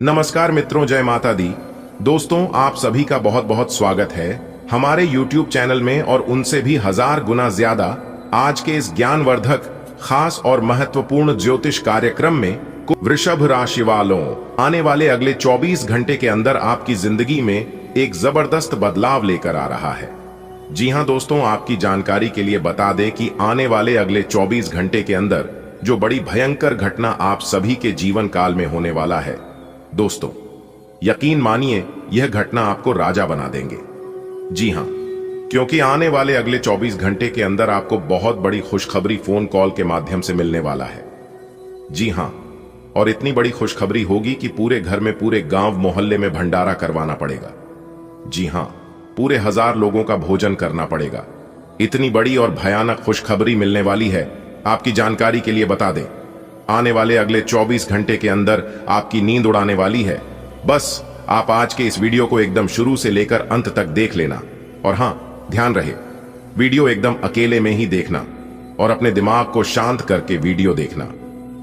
नमस्कार मित्रों, जय माता दी। दोस्तों, आप सभी का बहुत बहुत स्वागत है हमारे YouTube चैनल में और उनसे भी 1000 गुना ज्यादा आज के इस ज्ञानवर्धक, खास और महत्वपूर्ण ज्योतिष कार्यक्रम में। वृषभ राशि वालों, आने वाले अगले 24 घंटे के अंदर आपकी जिंदगी में एक जबरदस्त बदलाव लेकर आ रहा है। जी हां दोस्तों, आपकी जानकारी के लिए बता दें कि आने वाले अगले 24 घंटे के अंदर जो बड़ी भयंकर घटना आप सभी के जीवन काल में होने वाला है दोस्तों, यकीन मानिए यह घटना आपको राजा बना देंगे। जी हां, क्योंकि आने वाले अगले 24 घंटे के अंदर आपको बहुत बड़ी खुशखबरी फोन कॉल के माध्यम से मिलने वाला है। जी हां, और इतनी बड़ी खुशखबरी होगी कि पूरे घर में, पूरे गांव मोहल्ले में भंडारा करवाना पड़ेगा। जी हां, पूरे 1000 लोगों का भोजन करना पड़ेगा। इतनी बड़ी और भयानक खुशखबरी मिलने वाली है। आपकी जानकारी के लिए बता दें, आने वाले अगले 24 घंटे के अंदर आपकी नींद उड़ाने वाली है। बस आप आज के इस वीडियो को एकदम शुरू से लेकर अंत तक देख लेना। और हां, ध्यान रहे, वीडियो एकदम अकेले में ही देखना और अपने दिमाग को शांत करके वीडियो देखना,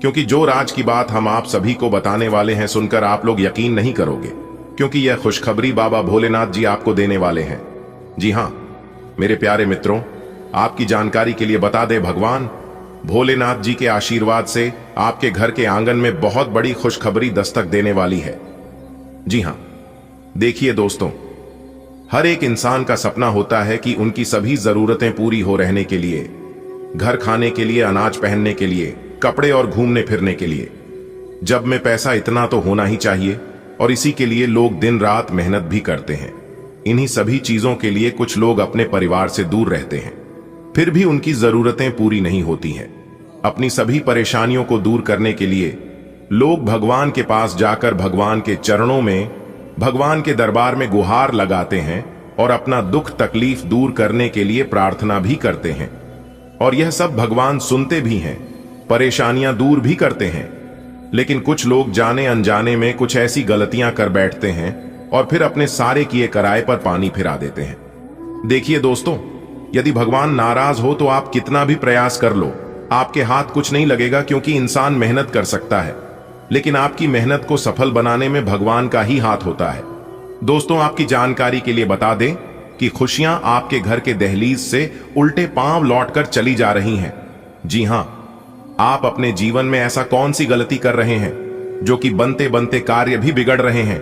क्योंकि जो राज की बात हम आप सभी को बताने वाले हैं सुनकर आप लोग यकीन नहीं करोगे, क्योंकि यह खुशखबरी बाबा भोलेनाथ जी आपको देने वाले हैं। जी हां मेरे प्यारे मित्रों, आपकी जानकारी के लिए बता दें, भगवान भोलेनाथ जी के आशीर्वाद से आपके घर के आंगन में बहुत बड़ी खुशखबरी दस्तक देने वाली है। जी हां, देखिए दोस्तों, हर एक इंसान का सपना होता है कि उनकी सभी जरूरतें पूरी हो रहने के लिए, घर खाने के लिए, अनाज पहनने के लिए, कपड़े और घूमने फिरने के लिए। जब में पैसा इतना तो होना ही चाहिए और इसी के लिए लोग दिन रात मेहनत भी करते हैं। इन्हीं सभी चीजों के लिए कुछ लोग अपने परिवार से दूर रहते हैं, फिर भी उनकी जरूरतें पूरी नहीं होती हैं। अपनी सभी परेशानियों को दूर करने के लिए लोग भगवान के पास जाकर भगवान के चरणों में, भगवान के दरबार में गुहार लगाते हैं और अपना दुख तकलीफ दूर करने के लिए प्रार्थना भी करते हैं। और यह सब भगवान सुनते भी हैं, परेशानियां दूर भी करते हैं। लेकिन कुछ लोग जाने अनजाने में कुछ ऐसी गलतियां कर बैठते हैं और फिर अपने सारे किए कराए पर पानी फिरा देते हैं। देखिए दोस्तों, यदि भगवान नाराज हो तो आप कितना भी प्रयास कर लो, आपके हाथ कुछ नहीं लगेगा, क्योंकि इंसान मेहनत कर सकता है, लेकिन आपकी मेहनत को सफल बनाने में भगवान का ही हाथ होता है। दोस्तों, आपकी जानकारी के लिए बता दें कि खुशियां आपके घर के दहलीज से उल्टे पांव लौटकर चली जा रही हैं। जी हां, आप अपने जीवन में ऐसा कौन सी गलती कर रहे हैं जो कि बनते बनते कार्य भी बिगड़ रहे हैं।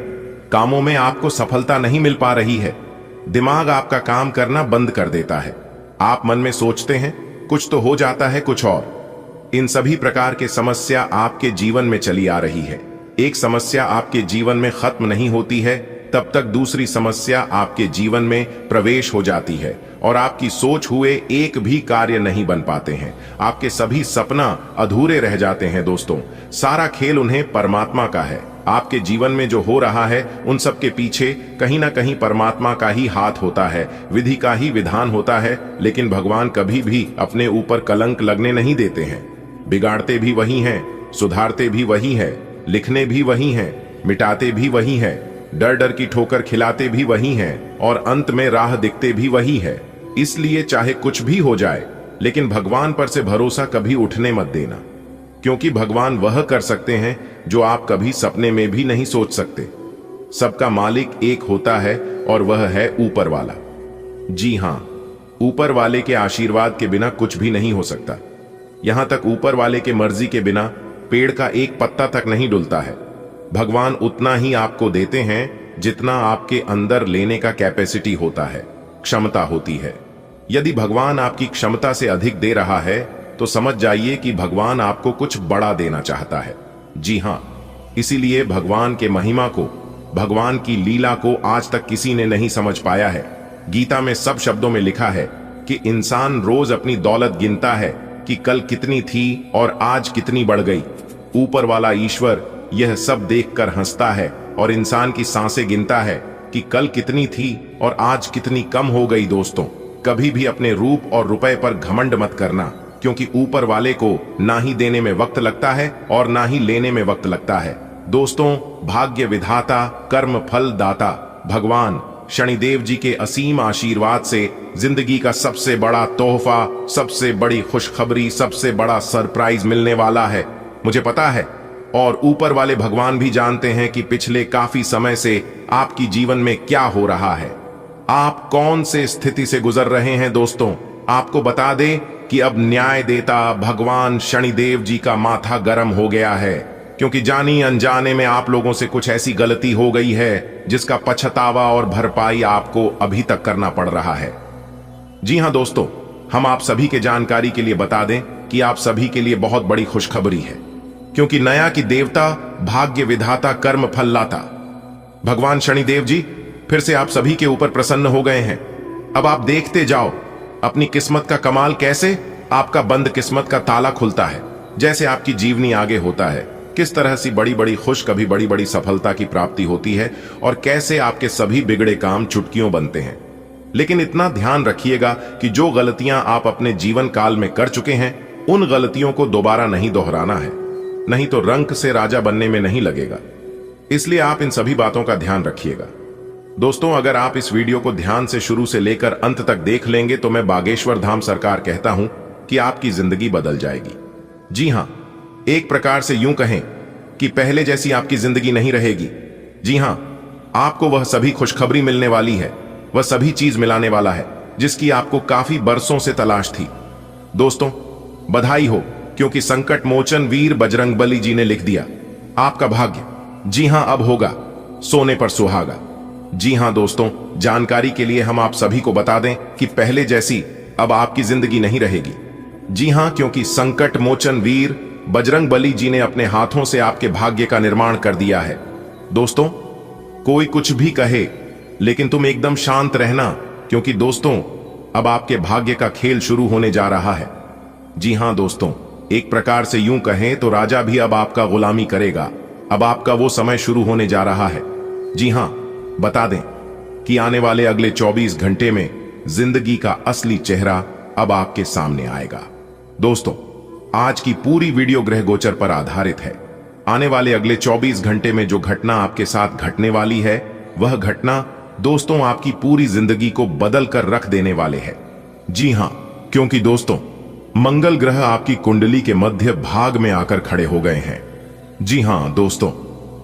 कामों में आपको सफलता नहीं मिल पा रही है, दिमाग आपका काम करना बंद कर देता है। आप मन में सोचते हैं कुछ तो हो जाता है कुछ और। इन सभी प्रकार के समस्या आपके जीवन में चली आ रही है। एक समस्या आपके जीवन में खत्म नहीं होती है तब तक दूसरी समस्या आपके जीवन में प्रवेश हो जाती है और आपकी सोच हुए एक भी कार्य नहीं बन पाते हैं। आपके सभी सपना अधूरे रह जाते हैं। दोस्तों, सारा खेल उन्हें परमात्मा का है। आपके जीवन में जो हो रहा है उन सब के पीछे कहीं ना कहीं परमात्मा का ही हाथ होता है, विधि का ही विधान होता है। लेकिन भगवान कभी भी अपने ऊपर कलंक लगने नहीं देते हैं। बिगाड़ते भी वही हैं, सुधारते भी वही है, लिखने भी वही हैं, मिटाते भी वही है, डर डर की ठोकर खिलाते भी वही हैं और अंत में राह दिखते भी वही है। इसलिए चाहे कुछ भी हो जाए, लेकिन भगवान पर से भरोसा कभी उठने मत देना, क्योंकि भगवान वह कर सकते हैं जो आप कभी सपने में भी नहीं सोच सकते। सबका मालिक एक होता है और वह है ऊपर वाला। जी हां, ऊपर वाले के आशीर्वाद के बिना कुछ भी नहीं हो सकता। यहां तक ऊपर वाले के मर्जी के बिना पेड़ का एक पत्ता तक नहीं डुलता है। भगवान उतना ही आपको देते हैं जितना आपके अंदर लेने का कैपेसिटी होता है, क्षमता होती है। यदि भगवान आपकी क्षमता से अधिक दे रहा है तो समझ जाइए कि भगवान आपको कुछ बड़ा देना चाहता है। जी हां, इसीलिए भगवान के महिमा को, भगवान की लीला को आज तक किसी ने नहीं समझ पाया है। गीता में सब शब्दों में लिखा है कि इंसान रोज अपनी दौलत गिनता है कि कल कितनी थी और आज कितनी बढ़ गई। ऊपर वाला ईश्वर यह सब देखकर हंसता है और इंसान की सांसें गिनता है कि कल कितनी थी और आज कितनी कम हो गई। दोस्तों, कभी भी अपने रूप और रुपए पर घमंड मत करना, क्योंकि ऊपर वाले को ना ही देने में वक्त लगता है और ना ही लेने में वक्त लगता है। दोस्तों, भाग्य विधाता, कर्म फल दाता भगवान शनिदेव जी के असीम आशीर्वाद से जिंदगी का सबसे बड़ा तोहफा, सबसे बड़ी खुशखबरी, सबसे बड़ा सरप्राइज मिलने वाला है। मुझे पता है और ऊपर वाले भगवान भी जानते हैं कि पिछले काफी समय से आपकी जीवन में क्या हो रहा है, आप कौन से स्थिति से गुजर रहे हैं। दोस्तों, आपको बता दें कि अब न्याय देता भगवान शनिदेव जी का माथा गर्म हो गया है, क्योंकि जानी अनजाने में आप लोगों से कुछ ऐसी गलती हो गई है जिसका पछतावा और भरपाई आपको अभी तक करना पड़ रहा है। जी हां दोस्तों, हम आप सभी के जानकारी के लिए बता दें कि आप सभी के लिए बहुत बड़ी खुशखबरी है, क्योंकि नया की देवता, भाग्य विधाता, कर्म फल लाता भगवान शनिदेव जी फिर से आप सभी के ऊपर प्रसन्न हो गए हैं। अब आप देखते जाओ अपनी किस्मत का कमाल, कैसे आपका बंद किस्मत का ताला खुलता है, जैसे आपकी जीवनी आगे होता है, किस तरह से बड़ी बड़ी खुश कभी बड़ी बड़ी सफलता की प्राप्ति होती है और कैसे आपके सभी बिगड़े काम चुटकियों बनते हैं। लेकिन इतना ध्यान रखिएगा कि जो गलतियां आप अपने जीवन काल में कर चुके हैं, उन गलतियों को दोबारा नहीं दोहराना है, नहीं तो रंक से राजा बनने में नहीं लगेगा। इसलिए आप इन सभी बातों का ध्यान रखिएगा। दोस्तों, अगर आप इस वीडियो को ध्यान से शुरू से लेकर अंत तक देख लेंगे तो मैं बागेश्वर धाम सरकार कहता हूं कि आपकी जिंदगी बदल जाएगी। जी हां, एक प्रकार से यूं कहें कि पहले जैसी आपकी जिंदगी नहीं रहेगी। जी हां, आपको वह सभी खुशखबरी मिलने वाली है, वह सभी चीज मिलाने वाला है जिसकी आपको काफी बरसों से तलाश थी। दोस्तों, बधाई हो, क्योंकि संकट मोचन वीर बजरंगबली जी ने लिख दिया आपका भाग्य। जी हां, अब होगा सोने पर सुहागा। जी हां दोस्तों, जानकारी के लिए हम आप सभी को बता दें कि पहले जैसी अब आपकी जिंदगी नहीं रहेगी। जी हां, क्योंकि संकट मोचन वीर बजरंगबली जी ने अपने हाथों से आपके भाग्य का निर्माण कर दिया है। दोस्तों, कोई कुछ भी कहे, लेकिन तुम एकदम शांत रहना, क्योंकि दोस्तों अब आपके भाग्य का खेल शुरू होने जा रहा है। जी हां दोस्तों, एक प्रकार से यूं कहें तो राजा भी अब आपका गुलामी करेगा। अब आपका वो समय शुरू होने जा रहा है। जी हां, बता दें कि आने वाले अगले 24 घंटे में जिंदगी का असली चेहरा अब आपके सामने आएगा। दोस्तों, आज की पूरी वीडियो ग्रह गोचर पर आधारित है। आने वाले अगले 24 घंटे में जो घटना आपके साथ घटने वाली है, वह घटना दोस्तों आपकी पूरी जिंदगी को बदल कर रख देने वाले है। जी हां, क्योंकि दोस्तों मंगल ग्रह आपकी कुंडली के मध्य भाग में आकर खड़े हो गए हैं। जी हां दोस्तों,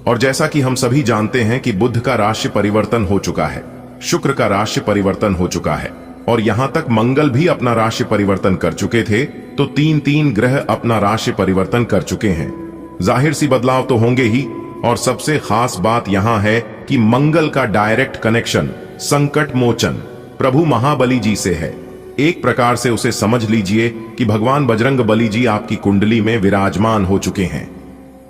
और जैसा कि हम सभी जानते हैं कि बुध का राशि परिवर्तन हो चुका है, शुक्र का राशि परिवर्तन हो चुका है, और यहां तक मंगल भी अपना राशि परिवर्तन कर चुके थे, तो तीन ग्रह अपना राशि परिवर्तन कर चुके हैं। जाहिर सी बदलाव तो होंगे ही, और सबसे खास बात यहां है कि मंगल का डायरेक्ट कनेक्शन संकट मोचन प्रभु महाबली जी से है। एक प्रकार से उसे समझ लीजिए कि भगवान बजरंगबली जी आपकी कुंडली में विराजमान हो चुके हैं।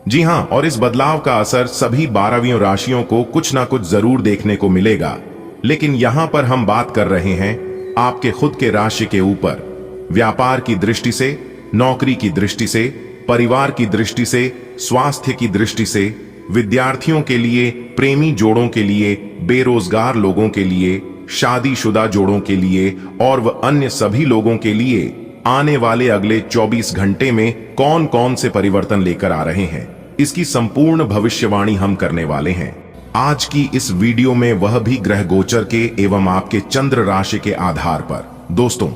जी हां, और इस बदलाव का असर सभी 12 राशियों को कुछ ना कुछ जरूर देखने को मिलेगा। लेकिन यहां पर हम बात कर रहे हैं आपके खुद के राशि के ऊपर। व्यापार की दृष्टि से, नौकरी की दृष्टि से, परिवार की दृष्टि से, स्वास्थ्य की दृष्टि से, विद्यार्थियों के लिए, प्रेमी जोड़ों के लिए, बेरोजगार लोगों के लिए, शादीशुदा जोड़ों के लिए और वह अन्य सभी लोगों के लिए आने वाले अगले 24 घंटे में कौन कौन से परिवर्तन लेकर आ रहे हैं, इसकी संपूर्ण भविष्यवाणी हम करने वाले हैं। आज की इस वीडियो में वह भी ग्रह गोचर के एवं आपके चंद्र राशि के आधार पर। दोस्तों,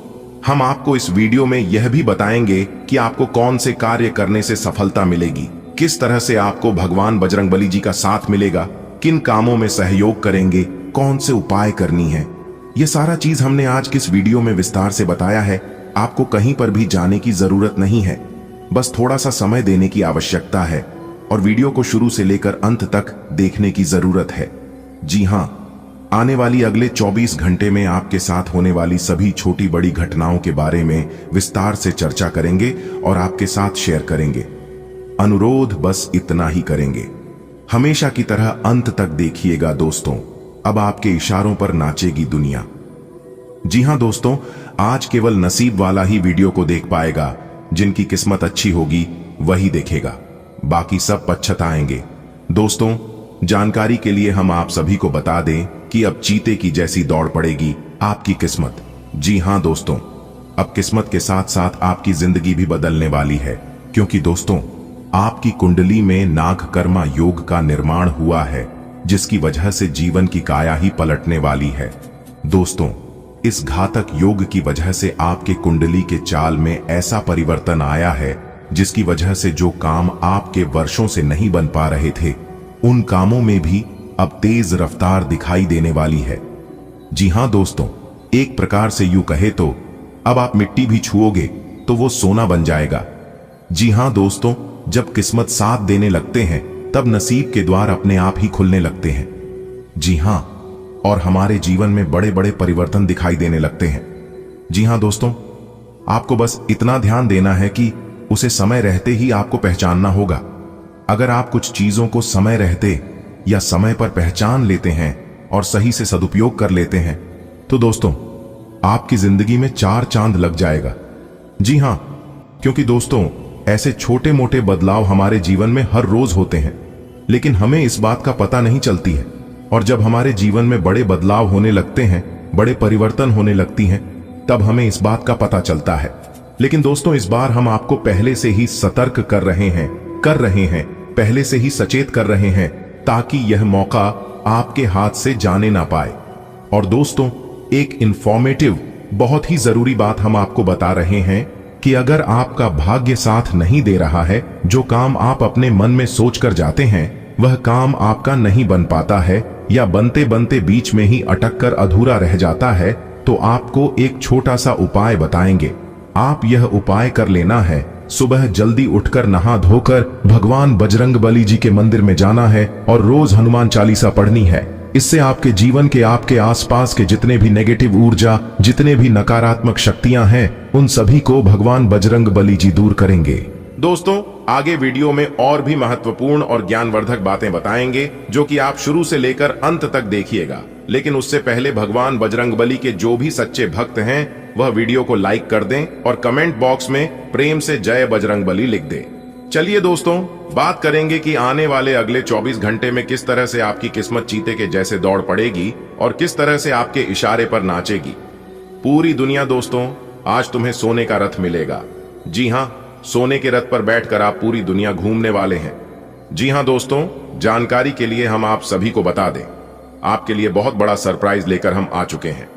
हम आपको इस वीडियो में यह भी बताएंगे कि आपको कौन से कार्य करने से सफलता मिलेगी, किस तरह से आपको भगवान बजरंगबली जी का साथ मिलेगा, किन कामों में सहयोग करेंगे, कौन से उपाय करनी है। यह सारा चीज हमने आज किस वीडियो में विस्तार से बताया है। आपको कहीं पर भी जाने की जरूरत नहीं है, बस थोड़ा सा समय देने की आवश्यकता है और वीडियो को शुरू से लेकर अंत तक देखने की जरूरत है। जी हां, आने वाली अगले 24 घंटे में आपके साथ होने वाली सभी छोटी बड़ी घटनाओं के बारे में विस्तार से चर्चा करेंगे और आपके साथ शेयर करेंगे। अनुरोध बस इतना ही करेंगे, हमेशा की तरह अंत तक देखिएगा दोस्तों। अब आपके इशारों पर नाचेगी दुनिया। जी हां दोस्तों, आज केवल नसीब वाला ही वीडियो को देख पाएगा। जिनकी किस्मत अच्छी होगी वही देखेगा, बाकी सब पछताएंगे। दोस्तों, जानकारी के लिए हम आप सभी को बता दें कि अब चीते की जैसी दौड़ पड़ेगी आपकी किस्मत। जी हां दोस्तों, अब किस्मत के साथ साथ आपकी जिंदगी भी बदलने वाली है, क्योंकि दोस्तों आपकी कुंडली में नागकर्मा योग का निर्माण हुआ है, जिसकी वजह से जीवन की काया ही पलटने वाली है। दोस्तों, इस घातक योग की वजह से आपके कुंडली के चाल में ऐसा परिवर्तन आया है जिसकी वजह से जो काम आपके वर्षों से नहीं बन पा रहे थे, उन कामों में भी अब तेज रफ्तार दिखाई देने वाली है। जी हां दोस्तों, एक प्रकार से यूं कहे तो अब आप मिट्टी भी छुओगे तो वो सोना बन जाएगा। जी हां दोस्तों, जब किस्मत साथ देने लगते हैं तब नसीब के द्वार अपने आप ही खुलने लगते हैं। जी हां, और हमारे जीवन में बड़े बड़े परिवर्तन दिखाई देने लगते हैं। जी हां दोस्तों, आपको बस इतना ध्यान देना है कि उसे समय रहते ही आपको पहचानना होगा। अगर आप कुछ चीजों को समय रहते या समय पर पहचान लेते हैं और सही से सदुपयोग कर लेते हैं तो दोस्तों आपकी जिंदगी में 4 चांद लग जाएगा। जी हां, क्योंकि दोस्तों ऐसे छोटे मोटे बदलाव हमारे जीवन में हर रोज होते हैं, लेकिन हमें इस बात का पता नहीं चलती है। और जब हमारे जीवन में बड़े बदलाव होने लगते हैं, बड़े परिवर्तन होने लगती हैं, तब हमें इस बात का पता चलता है। लेकिन दोस्तों इस बार हम आपको पहले से ही सतर्क कर रहे हैं, पहले से ही सचेत कर रहे हैं, ताकि यह मौका आपके हाथ से जाने ना पाए। और दोस्तों एक इंफॉर्मेटिव बहुत ही जरूरी बात हम आपको बता रहे हैं कि अगर आपका भाग्य साथ नहीं दे रहा है, जो काम आप अपने मन में सोच कर जाते हैं वह काम आपका नहीं बन पाता है या बनते बनते बीच में ही अटक कर अधूरा रह जाता है, तो आपको एक छोटा सा उपाय बताएंगे। आप यह उपाय कर लेना है, सुबह जल्दी उठकर नहा धोकर भगवान बजरंगबली जी के मंदिर में जाना है और रोज हनुमान चालीसा पढ़नी है। इससे आपके जीवन के आपके आसपास के जितने भी नेगेटिव ऊर्जा, जितने भी नकारात्मक शक्तियां हैं, उन सभी को भगवान बजरंगबली जी दूर करेंगे। दोस्तों आगे वीडियो में और भी महत्वपूर्ण और ज्ञानवर्धक बातें बताएंगे, जो कि आप शुरू से लेकर अंत तक देखिएगा। लेकिन उससे पहले भगवान बजरंगबली के जो भी सच्चे भक्त हैं वह वीडियो को लाइक कर दें और कमेंट बॉक्स में प्रेम से जय बजरंगबली लिख दें। चलिए दोस्तों बात करेंगे कि आने वाले अगले 24 घंटे में किस तरह से आपकी किस्मत चीते के जैसे दौड़ पड़ेगी और किस तरह से आपके इशारे पर नाचेगी। पूरी दुनिया दोस्तों आज तुम्हें सोने का रथ मिलेगा। जी हां, सोने के रथ पर बैठकर आप पूरी दुनिया घूमने वाले हैं। जी हां दोस्तों, जानकारी के लिए हम आप सभी को बता दें, आपके लिए बहुत बड़ा सरप्राइज लेकर हम आ चुके हैं।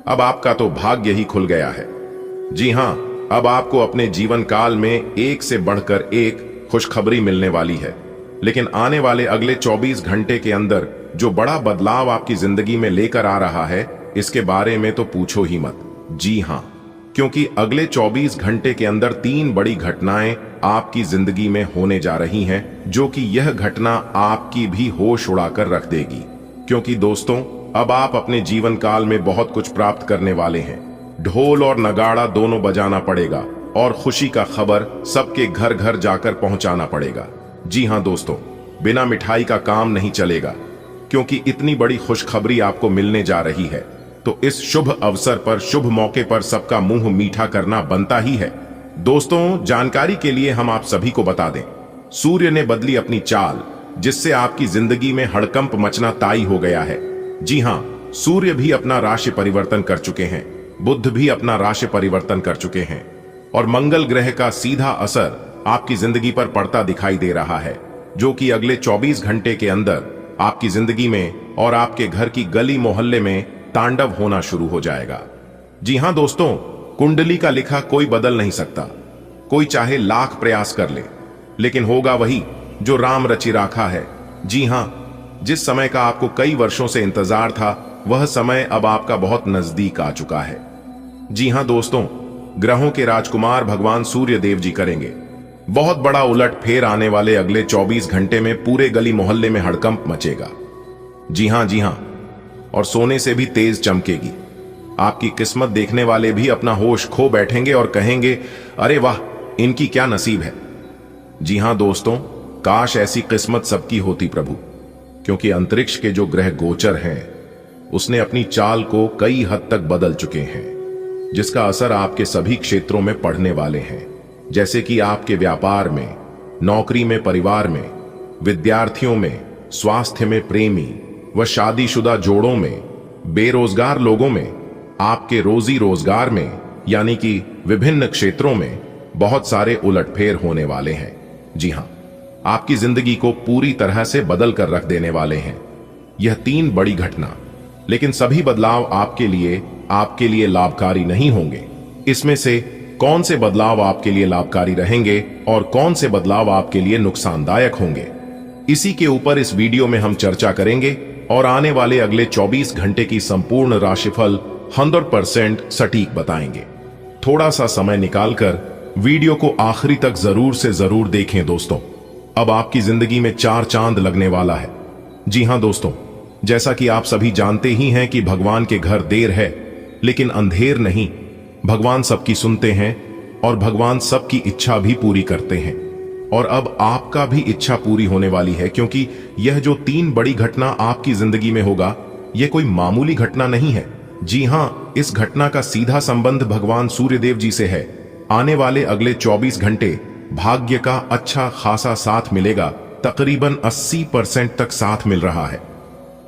अब आपका तो भाग्य ही खुल गया है। जी हां, अब आपको अपने जीवन काल में एक से बढ़कर एक खुशखबरी मिलने वाली है। लेकिन आने वाले अगले 24 घंटे के अंदर जो बड़ा बदलाव आपकी जिंदगी में लेकर आ रहा है, इसके बारे में तो पूछो ही मत। जी हां, क्योंकि अगले 24 घंटे के अंदर 3 बड़ी घटनाएं आपकी जिंदगी में होने जा रही हैं, जो कि यह घटना आपकी भी होश उड़ाकर रख देगी। क्योंकि दोस्तों अब आप अपने जीवन काल में बहुत कुछ प्राप्त करने वाले हैं। ढोल और नगाड़ा दोनों बजाना पड़ेगा और खुशी का खबर सबके घर घर जाकर पहुंचाना पड़ेगा। जी हां दोस्तों, बिना मिठाई का काम नहीं चलेगा, क्योंकि इतनी बड़ी खुशखबरी आपको मिलने जा रही है। तो इस शुभ अवसर पर, शुभ मौके पर सबका मुंह मीठा करना बनता ही है। दोस्तों जानकारी के लिए हम आप सभी को बता दें, सूर्य ने बदली अपनी चाल, जिससे आपकी जिंदगी में हड़कंप मचना तय हो गया है। जी हां, सूर्य भी अपना राशि परिवर्तन कर चुके हैं, बुध भी अपना राशि परिवर्तन कर चुके हैं और मंगल ग्रह का सीधा असर आपकी जिंदगी पर पड़ता दिखाई दे रहा है, जो कि अगले 24 घंटे के अंदर आपकी जिंदगी में और आपके घर की गली मोहल्ले में तांडव होना शुरू हो जाएगा। जी हां दोस्तों, कुंडली का लिखा कोई बदल नहीं सकता, कोई चाहे लाख प्रयास कर ले, लेकिन होगा वही जो राम रचि राखा है। जी हां, जिस समय का आपको कई वर्षों से इंतजार था, वह समय अब आपका बहुत नजदीक आ चुका है। जी हां दोस्तों, ग्रहों के राजकुमार भगवान सूर्य देव जी करेंगे बहुत बड़ा उलट फेर। आने वाले अगले 24 घंटे में पूरे गली मोहल्ले में हड़कंप मचेगा। जी हां, और सोने से भी तेज चमकेगी। आपकी किस्मत देखने वाले भी अपना होश खो बैठेंगे और कहेंगे, अरे वाह, इनकी क्या नसीब है। जी हां दोस्तों, काश ऐसी किस्मत सबकी होती प्रभु, क्योंकि अंतरिक्ष के जो ग्रह गोचर हैं उसने अपनी चाल को कई हद तक बदल चुके हैं, जिसका असर आपके सभी क्षेत्रों में पड़ने वाले हैं। जैसे कि आपके व्यापार में, नौकरी में, परिवार में, विद्यार्थियों में, स्वास्थ्य में, प्रेमी व शादीशुदा जोड़ों में, बेरोजगार लोगों में, आपके रोजी रोजगार में, यानी कि विभिन्न क्षेत्रों में बहुत सारे उलटफेर होने वाले हैं। जी हां, आपकी जिंदगी को पूरी तरह से बदल कर रख देने वाले हैं यह 3 बड़ी घटना। लेकिन सभी बदलाव आपके लिए लाभकारी नहीं होंगे। इसमें से कौन से बदलाव आपके लिए लाभकारी रहेंगे और कौन से बदलाव आपके लिए नुकसानदायक होंगे, इसी के ऊपर इस वीडियो में हम चर्चा करेंगे और आने वाले अगले 24 घंटे की संपूर्ण राशिफल 100% सटीक बताएंगे। थोड़ा सा समय निकालकर वीडियो को आखिरी तक जरूर से जरूर देखें दोस्तों। अब आपकी जिंदगी में 4 चांद लगने वाला है। जी हां दोस्तों, जैसा कि आप सभी जानते ही हैं कि भगवान के घर देर है लेकिन अंधेर नहीं। भगवान सबकी सुनते हैं और भगवान सबकी इच्छा भी पूरी करते हैं। और अब आपका भी इच्छा पूरी होने वाली है, क्योंकि यह जो 3 बड़ी घटना आपकी जिंदगी में होगा, यह कोई मामूली घटना नहीं है। जी हां, इस घटना का सीधा संबंध भगवान सूर्यदेव जी से है। आने वाले अगले 24 घंटे भाग्य का अच्छा खासा साथ मिलेगा। तकरीबन 80% तक साथ मिल रहा है।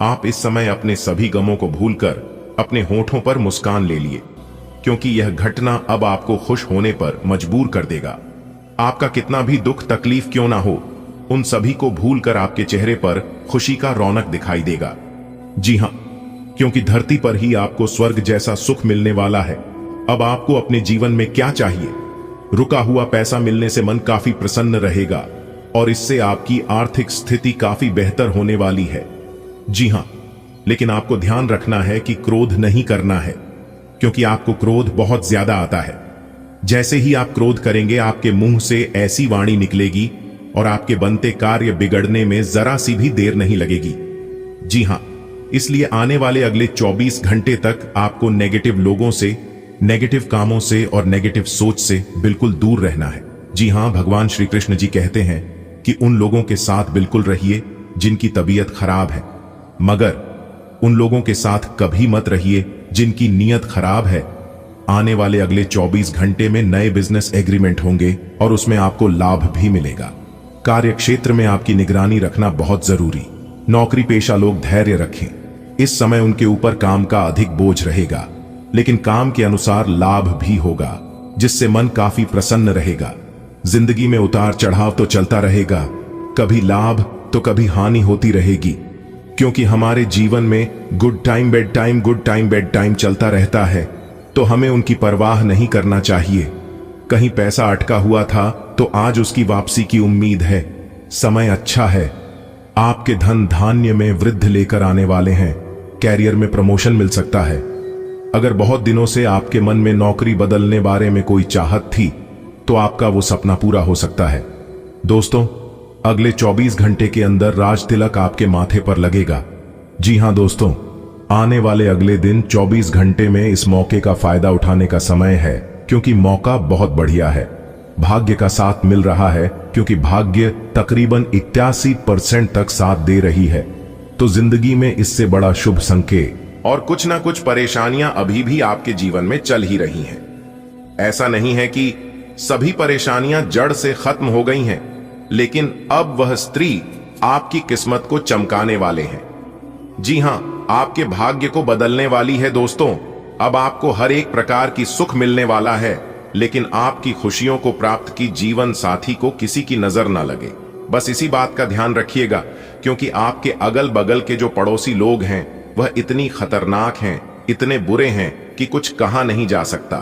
आप इस समय अपने सभी गमों को भूलकर अपने होठों पर मुस्कान ले लिए, क्योंकि यह घटना अब आपको खुश होने पर मजबूर कर देगा। आपका कितना भी दुख तकलीफ क्यों ना हो, उन सभी को भूलकर आपके चेहरे पर खुशी का रौनक दिखाई देगा। जी हां, क्योंकि धरती पर ही आपको स्वर्ग जैसा सुख मिलने वाला है। अब आपको अपने जीवन में क्या चाहिए? रुका हुआ पैसा मिलने से मन काफी प्रसन्न रहेगा और इससे आपकी आर्थिक स्थिति काफी बेहतर होने वाली है। जी हां, लेकिन आपको ध्यान रखना है कि क्रोध नहीं करना है, क्योंकि आपको क्रोध बहुत ज्यादा आता है। जैसे ही आप क्रोध करेंगे, आपके मुंह से ऐसी वाणी निकलेगी और आपके बनते कार्य बिगड़ने में जरा सी भी देर नहीं लगेगी। जी हां, इसलिए आने वाले अगले 24 घंटे तक आपको नेगेटिव लोगों से, नेगेटिव कामों से और नेगेटिव सोच से बिल्कुल दूर रहना है। जी हां, भगवान श्री कृष्ण जी कहते हैं कि उन लोगों के साथ बिल्कुल रहिए जिनकी तबीयत खराब है, मगर उन लोगों के साथ कभी मत रहिए जिनकी नीयत खराब है। आने वाले अगले 24 घंटे में नए बिजनेस एग्रीमेंट होंगे और उसमें आपको लाभ भी मिलेगा। कार्य क्षेत्र में आपकी निगरानी रखना बहुत जरूरी। नौकरी पेशा लोग धैर्य रखें। इस समय उनके ऊपर काम का अधिक बोझ रहेगा, लेकिन काम के अनुसार लाभ भी होगा, जिससे मन काफी प्रसन्न रहेगा। जिंदगी में उतार चढ़ाव तो चलता रहेगा, कभी लाभ तो कभी हानि होती रहेगी, क्योंकि हमारे जीवन में good time bed time, good time bed time चलता रहता है। तो हमें उनकी परवाह नहीं करना चाहिए। कहीं पैसा अटका हुआ था तो आज उसकी वापसी की उम्मीद है। समय अच्छा है। आपके धन धान्य में वृद्धि लेकर आने वाले हैं। कैरियर में प्रमोशन मिल सकता है। अगर बहुत दिनों से आपके मन में नौकरी बदलने बारे में कोई चाहत थी, तो आपका वो सपना पूरा हो सकता है। दोस्तों, अगले 24 घंटे के अंदर राज तिलक आपके माथे पर लगेगा। जी हां दोस्तों, आने वाले अगले दिन 24 घंटे में इस मौके का फायदा उठाने का समय है, क्योंकि मौका बहुत बढ़िया है। भाग्य का साथ मिल रहा है, क्योंकि भाग्य तकरीबन 81% तक साथ दे रही है। तो जिंदगी में इससे बड़ा शुभ संकेत। और कुछ ना कुछ परेशानियां अभी भी आपके जीवन में चल ही रही हैं। ऐसा नहीं है कि सभी परेशानियां जड़ से खत्म हो गई हैं, लेकिन अब वह स्त्री आपकी किस्मत को चमकाने वाले हैं। जी हां, आपके भाग्य को बदलने वाली है दोस्तों। अब आपको हर एक प्रकार की सुख मिलने वाला है, लेकिन आपकी खुशियों को प्राप्त की जीवन साथी को किसी की नजर ना लगे। बस इसी बात का ध्यान रखिएगा, क्योंकि आपके अगल बगल के जो पड़ोसी लोग हैं वह इतनी खतरनाक हैं, इतने बुरे हैं कि कुछ कहा नहीं जा सकता।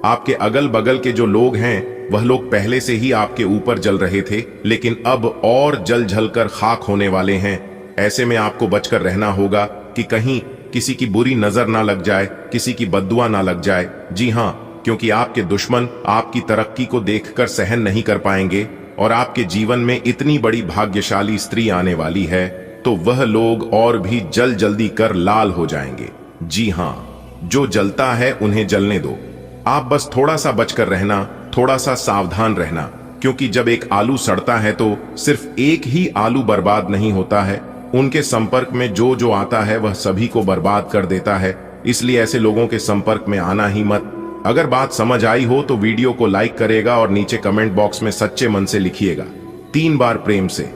आपके अगल बगल के जो लोग हैं वह लोग पहले से ही आपके ऊपर जल रहे थे, लेकिन अब और जल जलकर खाक होने वाले हैं। ऐसे में आपको बचकर रहना होगा कि कहीं किसी की बुरी नजर ना लग जाए, किसी की बद्दुआ ना लग जाए। जी हां, क्योंकि आपके दुश्मन आपकी तरक्की को देखकर सहन नहीं कर पाएंगे और आपके जीवन में इतनी बड़ी भाग्यशाली स्त्री आने वाली है, तो वह लोग और भी जल्दी कर लाल हो जाएंगे। जी हां, जो जलता है उन्हें जलने दो। आप बस थोड़ा सा बचकर रहना, थोड़ा सा सावधान रहना, क्योंकि जब एक आलू सड़ता है तो सिर्फ एक ही आलू बर्बाद नहीं होता है, उनके संपर्क में जो जो आता है वह सभी को बर्बाद कर देता है। इसलिए ऐसे लोगों के संपर्क में आना ही मत। अगर बात समझ आई हो तो वीडियो को लाइक करेगा और नीचे कमेंट बॉक्स में सच्चे मन से लिखिएगा 3 बार प्रेम से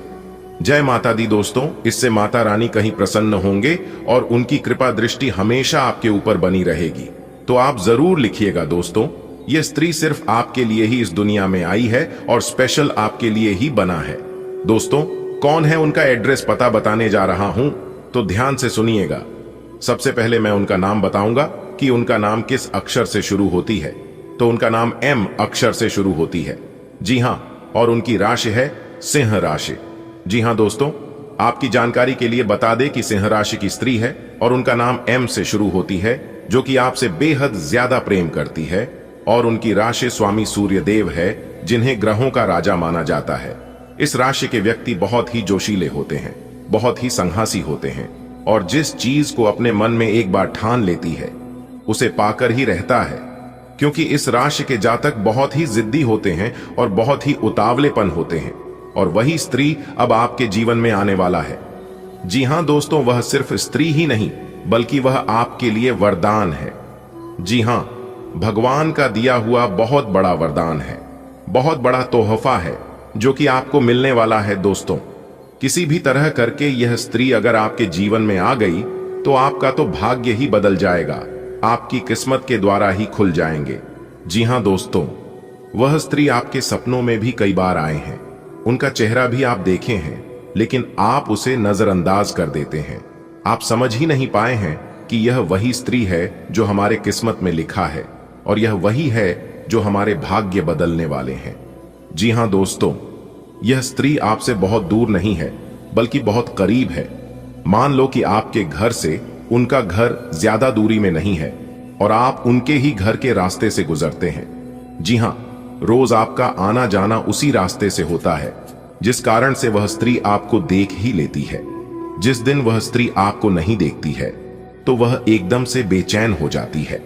जय माता दी। दोस्तों, इससे माता रानी कहीं प्रसन्न होंगे और उनकी कृपा दृष्टि हमेशा आपके ऊपर बनी रहेगी। तो आप जरूर लिखिएगा दोस्तों, यह स्त्री सिर्फ आपके लिए ही इस दुनिया में आई है और स्पेशल आपके लिए ही बना है। दोस्तों, कौन है उनका एड्रेस पता बताने जा रहा हूं, तो ध्यान से सुनिएगा। सबसे पहले मैं उनका नाम बताऊंगा कि उनका नाम किस अक्षर से शुरू होती है। तो उनका नाम एम अक्षर से शुरू होती है। जी हां, और उनकी राशि है सिंह राशि। जी हां दोस्तों, आपकी जानकारी के लिए बता दें कि सिंह राशि की स्त्री है और उनका नाम एम से शुरू होती है, जो कि आपसे बेहद ज्यादा प्रेम करती है। और उनकी राशि स्वामी सूर्य देव है, जिन्हें ग्रहों का राजा माना जाता है। इस राशि के व्यक्ति बहुत ही जोशीले होते हैं, बहुत ही संघासी होते हैं, और जिस चीज को अपने मन में एक बार ठान लेती है उसे पाकर ही रहता है। क्योंकि इस राशि के जातक बहुत ही जिद्दी होते हैं और बहुत ही उतावलेपन होते हैं, और वही स्त्री अब आपके जीवन में आने वाला है। जी हां दोस्तों, वह सिर्फ स्त्री ही नहीं बल्कि वह आपके लिए वरदान है। जी हां, भगवान का दिया हुआ बहुत बड़ा वरदान है, बहुत बड़ा तोहफा है जो कि आपको मिलने वाला है। दोस्तों, किसी भी तरह करके यह स्त्री अगर आपके जीवन में आ गई तो आपका तो भाग्य ही बदल जाएगा, आपकी किस्मत के द्वारा ही खुल जाएंगे। जी हां दोस्तों, वह स्त्री आपके सपनों में भी कई बार आए हैं, उनका चेहरा भी आप देखे हैं, लेकिन आप उसे नजरअंदाज कर देते हैं। आप समझ ही नहीं पाए हैं कि यह वही स्त्री है जो हमारे किस्मत में लिखा है, और यह वही है जो हमारे भाग्य बदलने वाले हैं। जी हां दोस्तों, यह स्त्री आपसे बहुत दूर नहीं है बल्कि बहुत करीब है। मान लो कि आपके घर से उनका घर ज्यादा दूरी में नहीं है और आप उनके ही घर के रास्ते से गुजरते हैं। जी हां, रोज आपका आना जाना उसी रास्ते से होता है, जिस कारण से वह स्त्री आपको देख ही लेती है। जिस दिन वह स्त्री आपको नहीं देखती है तो वह एकदम से बेचैन हो जाती है,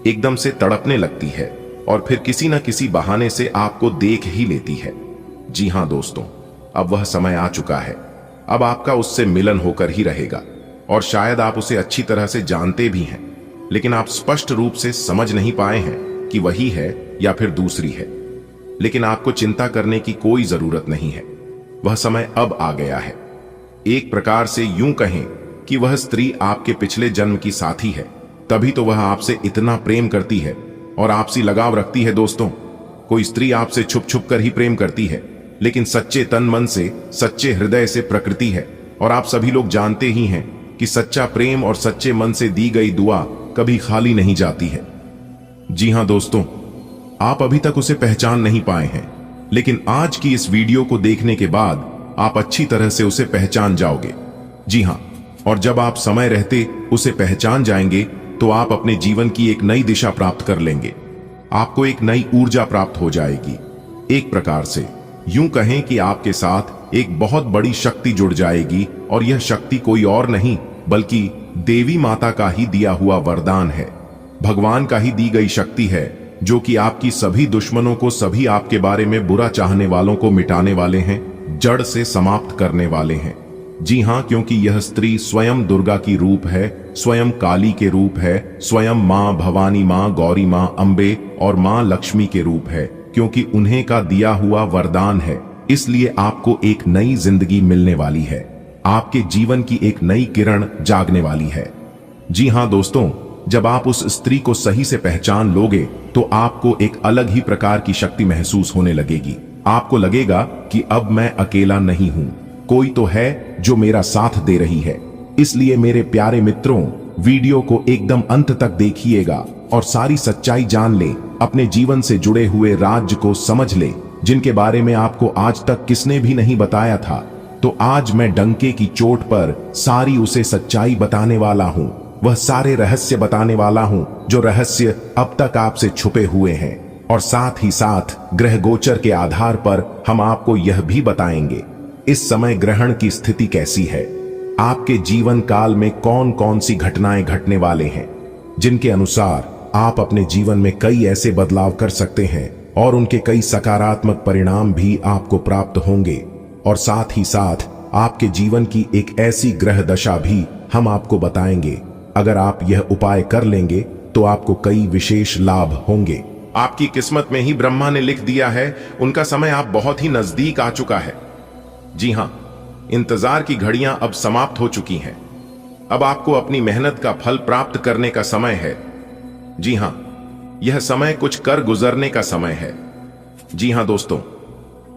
एकदम से तड़पने लगती है और फिर किसी न किसी बहाने से आपको देख ही लेती है। जी हां दोस्तों, अब वह समय आ चुका है। अब आपका उससे मिलन होकर ही रहेगा, और शायद आप उसे अच्छी तरह से जानते भी हैं, लेकिन आप स्पष्ट रूप से समझ नहीं पाए हैं कि वही है या फिर दूसरी है। लेकिन आपको चिंता करने की कोई जरूरत नहीं है, वह समय अब आ गया है। एक प्रकार से यूं कहें कि वह स्त्री आपके पिछले जन्म की साथी है, तभी तो वह आपसे इतना प्रेम करती है और आपसी लगाव रखती है। दोस्तों, कोई स्त्री आपसे छुप छुप कर ही प्रेम करती है, लेकिन सच्चे तन मन से, सच्चे हृदय से प्रकृति है। और आप सभी लोग जानते ही हैं कि सच्चा प्रेम और सच्चे मन से दी गई दुआ कभी खाली नहीं जाती है। जी हां दोस्तों, आप अभी तक उसे पहचान नहीं पाए हैं, लेकिन आज की इस वीडियो को देखने के बाद आप अच्छी तरह से उसे पहचान जाओगे। जी हां, और जब आप समय रहते उसे पहचान जाएंगे तो आप अपने जीवन की एक नई दिशा प्राप्त कर लेंगे, आपको एक नई ऊर्जा प्राप्त हो जाएगी। एक प्रकार से यूं कहें कि आपके साथ एक बहुत बड़ी शक्ति जुड़ जाएगी, और यह शक्ति कोई और नहीं बल्कि देवी माता का ही दिया हुआ वरदान है, भगवान का ही दी गई शक्ति है, जो कि आपकी सभी दुश्मनों को, सभी आपके बारे में बुरा चाहने वालों को मिटाने वाले हैं, जड़ से समाप्त करने वाले हैं। जी हां, क्योंकि यह स्त्री स्वयं दुर्गा की रूप है, स्वयं काली के रूप है, स्वयं मां भवानी, मां गौरी, मां अंबे और मां लक्ष्मी के रूप है, क्योंकि उन्हें का दिया हुआ वरदान है। इसलिए आपको एक नई जिंदगी मिलने वाली है, आपके जीवन की एक नई किरण जागने वाली है। जी हां दोस्तों, जब आप उस स्त्री को सही से पहचान लोगे तो आपको एक अलग ही प्रकार की शक्ति महसूस होने लगेगी। आपको लगेगा कि अब मैं अकेला नहीं हूं, कोई तो है जो मेरा साथ दे रही है। इसलिए मेरे प्यारे मित्रों, वीडियो को एकदम अंत तक देखिएगा और सारी सच्चाई जान ले, अपने जीवन से जुड़े हुए राज्य को समझ ले, जिनके बारे में आपको आज तक किसने भी नहीं बताया था। तो आज मैं डंके की चोट पर सारी उसे सच्चाई बताने वाला हूं, वह सारे रहस्य बताने वाला हूं जो रहस्य अब तक आपसे छुपे हुए हैं। और साथ ही साथ ग्रह गोचर के आधार पर हम आपको यह भी बताएंगे इस समय ग्रहण की स्थिति कैसी है, आपके जीवन काल में कौन कौन सी घटनाएं घटने वाले हैं, जिनके अनुसार आप अपने जीवन में कई ऐसे बदलाव कर सकते हैं और उनके कई सकारात्मक परिणाम भी आपको प्राप्त होंगे। और साथ ही साथ आपके जीवन की एक ऐसी ग्रह दशा भी हम आपको बताएंगे, अगर आप यह उपाय कर लेंगे तो आपको कई विशेष लाभ होंगे। आपकी किस्मत में ही ब्रह्मा ने लिख दिया है, उनका समय आप बहुत ही नजदीक आ चुका है। जी हां, इंतजार की घड़ियां अब समाप्त हो चुकी हैं। अब आपको अपनी मेहनत का फल प्राप्त करने का समय है। जी हां, यह समय कुछ कर गुजरने का समय है। जी हां दोस्तों,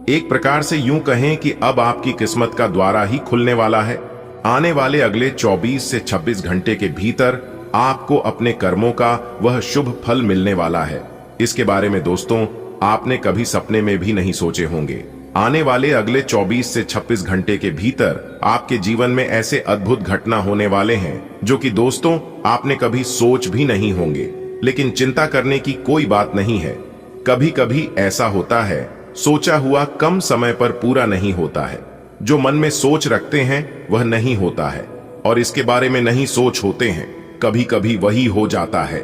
एक प्रकार से यूं कहें कि अब आपकी किस्मत का द्वारा ही खुलने वाला है। आने वाले अगले 24 से 26 घंटे के भीतर आपको अपने कर्मों का वह शुभ फल मिलने वाला है। इसके बारे में दोस्तों आपने कभी सपने में भी नहीं सोचे होंगे। आने वाले अगले 24 से 26 घंटे के भीतर आपके जीवन में ऐसे अद्भुत घटना होने वाले हैं जो कि दोस्तों आपने कभी सोच भी नहीं होंगे। लेकिन चिंता करने की कोई बात नहीं है। कभी कभी ऐसा होता है, सोचा हुआ कम समय पर पूरा नहीं होता है। जो मन में सोच रखते हैं वह नहीं होता है, और इसके बारे में नहीं सोच होते हैं, कभी कभी वही हो जाता है।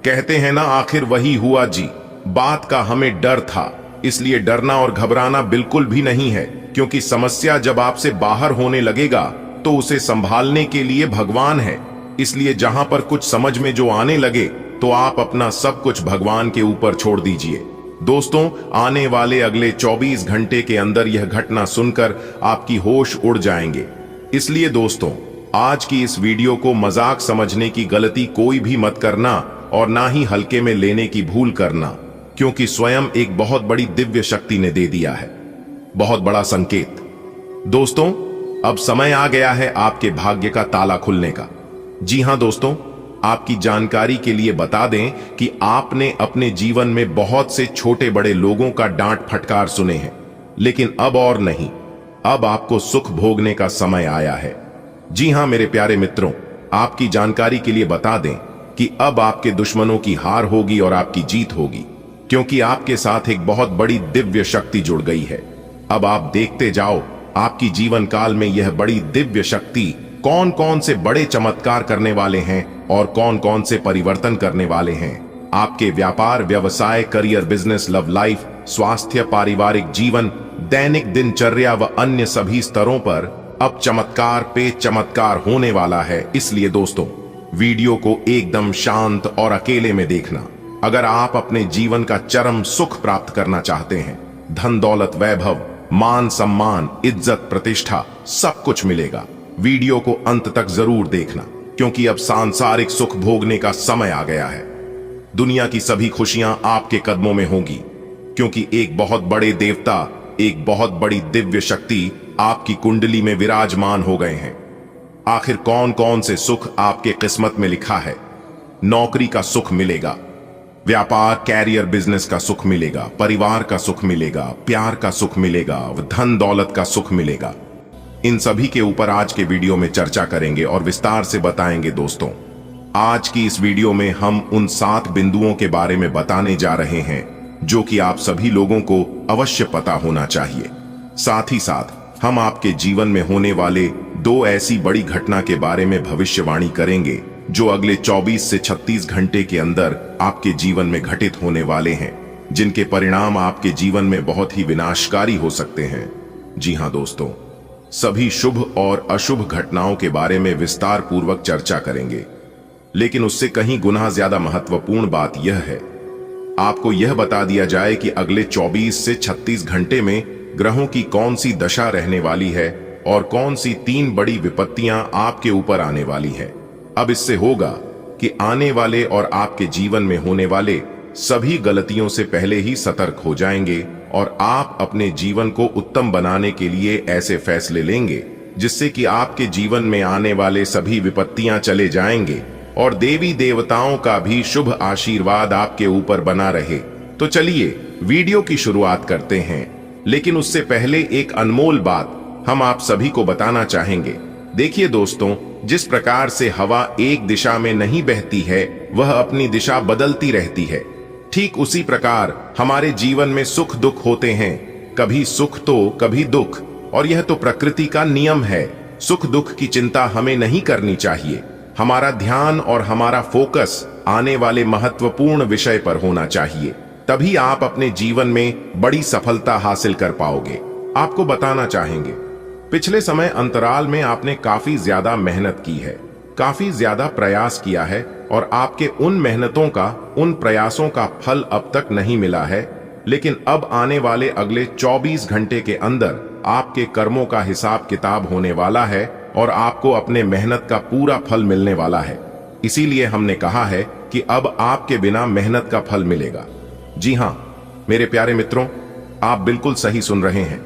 कहते हैं ना, आखिर वही हुआ जी। बात का हमें डर था, इसलिए डरना और घबराना बिल्कुल भी नहीं है, क्योंकि समस्या जब आपसे बाहर होने लगेगा तो उसे संभालने के लिए भगवान है। इसलिए जहां पर कुछ समझ में जो आने लगे तो आप अपना सब कुछ भगवान के ऊपर छोड़ दीजिए। दोस्तों, आने वाले अगले 24 घंटे के अंदर यह घटना सुनकर आपकी होश उड़ जाएंगे। इसलिए दोस्तों, आज की इस वीडियो को मजाक समझने की गलती कोई भी मत करना, और ना ही हल्के में लेने की भूल करना, क्योंकि स्वयं एक बहुत बड़ी दिव्य शक्ति ने दे दिया है बहुत बड़ा संकेत। दोस्तों, अब समय आ गया है आपके भाग्य का ताला खुलने का। जी हां दोस्तों, आपकी जानकारी के लिए बता दें कि आपने अपने जीवन में बहुत से छोटे बड़े लोगों का डांट फटकार सुने हैं, लेकिन अब और नहीं। अब आपको सुख भोगने का समय आया है। जी हां मेरे प्यारे मित्रों, आपकी जानकारी के लिए बता दें कि अब आपके दुश्मनों की हार होगी और आपकी जीत होगी, क्योंकि आपके साथ एक बहुत बड़ी दिव्य शक्ति जुड़ गई है। अब आप देखते जाओ आपकी जीवन काल में यह बड़ी दिव्य शक्ति कौन कौन से बड़े चमत्कार करने वाले हैं और कौन कौन से परिवर्तन करने वाले हैं। आपके व्यापार, व्यवसाय, करियर, बिजनेस, लव लाइफ, स्वास्थ्य, पारिवारिक जीवन, दैनिक दिनचर्या व अन्य सभी स्तरों पर अब चमत्कार पे चमत्कार होने वाला है। इसलिए दोस्तों, वीडियो को एकदम शांत और अकेले में देखना। अगर आप अपने जीवन का चरम सुख प्राप्त करना चाहते हैं, धन दौलत, वैभव, मान सम्मान, इज्जत, प्रतिष्ठा सब कुछ मिलेगा। वीडियो को अंत तक जरूर देखना, क्योंकि अब सांसारिक सुख भोगने का समय आ गया है। दुनिया की सभी खुशियां आपके कदमों में होंगी, क्योंकि एक बहुत बड़े देवता, एक बहुत बड़ी दिव्य शक्ति आपकी कुंडली में विराजमान हो गए हैं। आखिर कौन कौन से सुख आपके किस्मत में लिखा है? नौकरी का सुख मिलेगा, व्यापार, कैरियर, बिजनेस का सुख मिलेगा, परिवार का सुख मिलेगा, प्यार का सुख मिलेगा, धन दौलत का सुख मिलेगा। इन सभी के ऊपर आज के वीडियो में चर्चा करेंगे और विस्तार से बताएंगे। दोस्तों, आज की इस वीडियो में हम उन 7 बिंदुओं के बारे में बताने जा रहे हैं जो कि आप सभी लोगों को अवश्य पता होना चाहिए। साथ ही साथ हम आपके जीवन में होने वाले 2 ऐसी बड़ी घटना के बारे में भविष्यवाणी करेंगे जो अगले 24 से 36 घंटे के अंदर आपके जीवन में घटित होने वाले हैं, जिनके परिणाम आपके जीवन में बहुत ही विनाशकारी हो सकते हैं। जी हां दोस्तों, सभी शुभ और अशुभ घटनाओं के बारे में विस्तार पूर्वक चर्चा करेंगे, लेकिन उससे कहीं गुना ज्यादा महत्वपूर्ण बात यह है, आपको यह बता दिया जाए कि अगले 24 से 36 घंटे में ग्रहों की कौन सी दशा रहने वाली है और कौन सी 3 बड़ी विपत्तियां आपके ऊपर आने वाली है। अब इससे होगा कि आने वाले और आपके जीवन में होने वाले सभी गलतियों से पहले ही सतर्क हो जाएंगे और आप अपने जीवन को उत्तम बनाने के लिए ऐसे फैसले लेंगे जिससे कि आपके जीवन में आने वाले सभी विपत्तियां चले जाएंगे और देवी देवताओं का भी शुभ आशीर्वाद आपके ऊपर बना रहे। तो चलिए वीडियो की शुरुआत करते हैं, लेकिन उससे पहले एक अनमोल बात हम आप सभी को बताना चाहेंगे। देखिए दोस्तों, जिस प्रकार से हवा एक दिशा में नहीं बहती है, वह अपनी दिशा बदलती रहती है। ठीक उसी प्रकार हमारे जीवन में सुख दुख होते हैं, कभी सुख तो कभी दुख, और यह तो प्रकृति का नियम है। सुख दुख की चिंता हमें नहीं करनी चाहिए। हमारा ध्यान और हमारा फोकस आने वाले महत्वपूर्ण विषय पर होना चाहिए, तभी आप अपने जीवन में बड़ी सफलता हासिल कर पाओगे। आपको बताना चाहेंगे, पिछले समय अंतराल में आपने काफी ज्यादा मेहनत की है, काफी ज्यादा प्रयास किया है, और आपके उन मेहनतों का, उन प्रयासों का फल अब तक नहीं मिला है। लेकिन अब आने वाले अगले 24 घंटे के अंदर आपके कर्मों का हिसाब किताब होने वाला है और आपको अपने मेहनत का पूरा फल मिलने वाला है। इसीलिए हमने कहा है कि अब आपके बिना मेहनत का फल मिलेगा। जी हां मेरे प्यारे मित्रों, आप बिल्कुल सही सुन रहे हैं।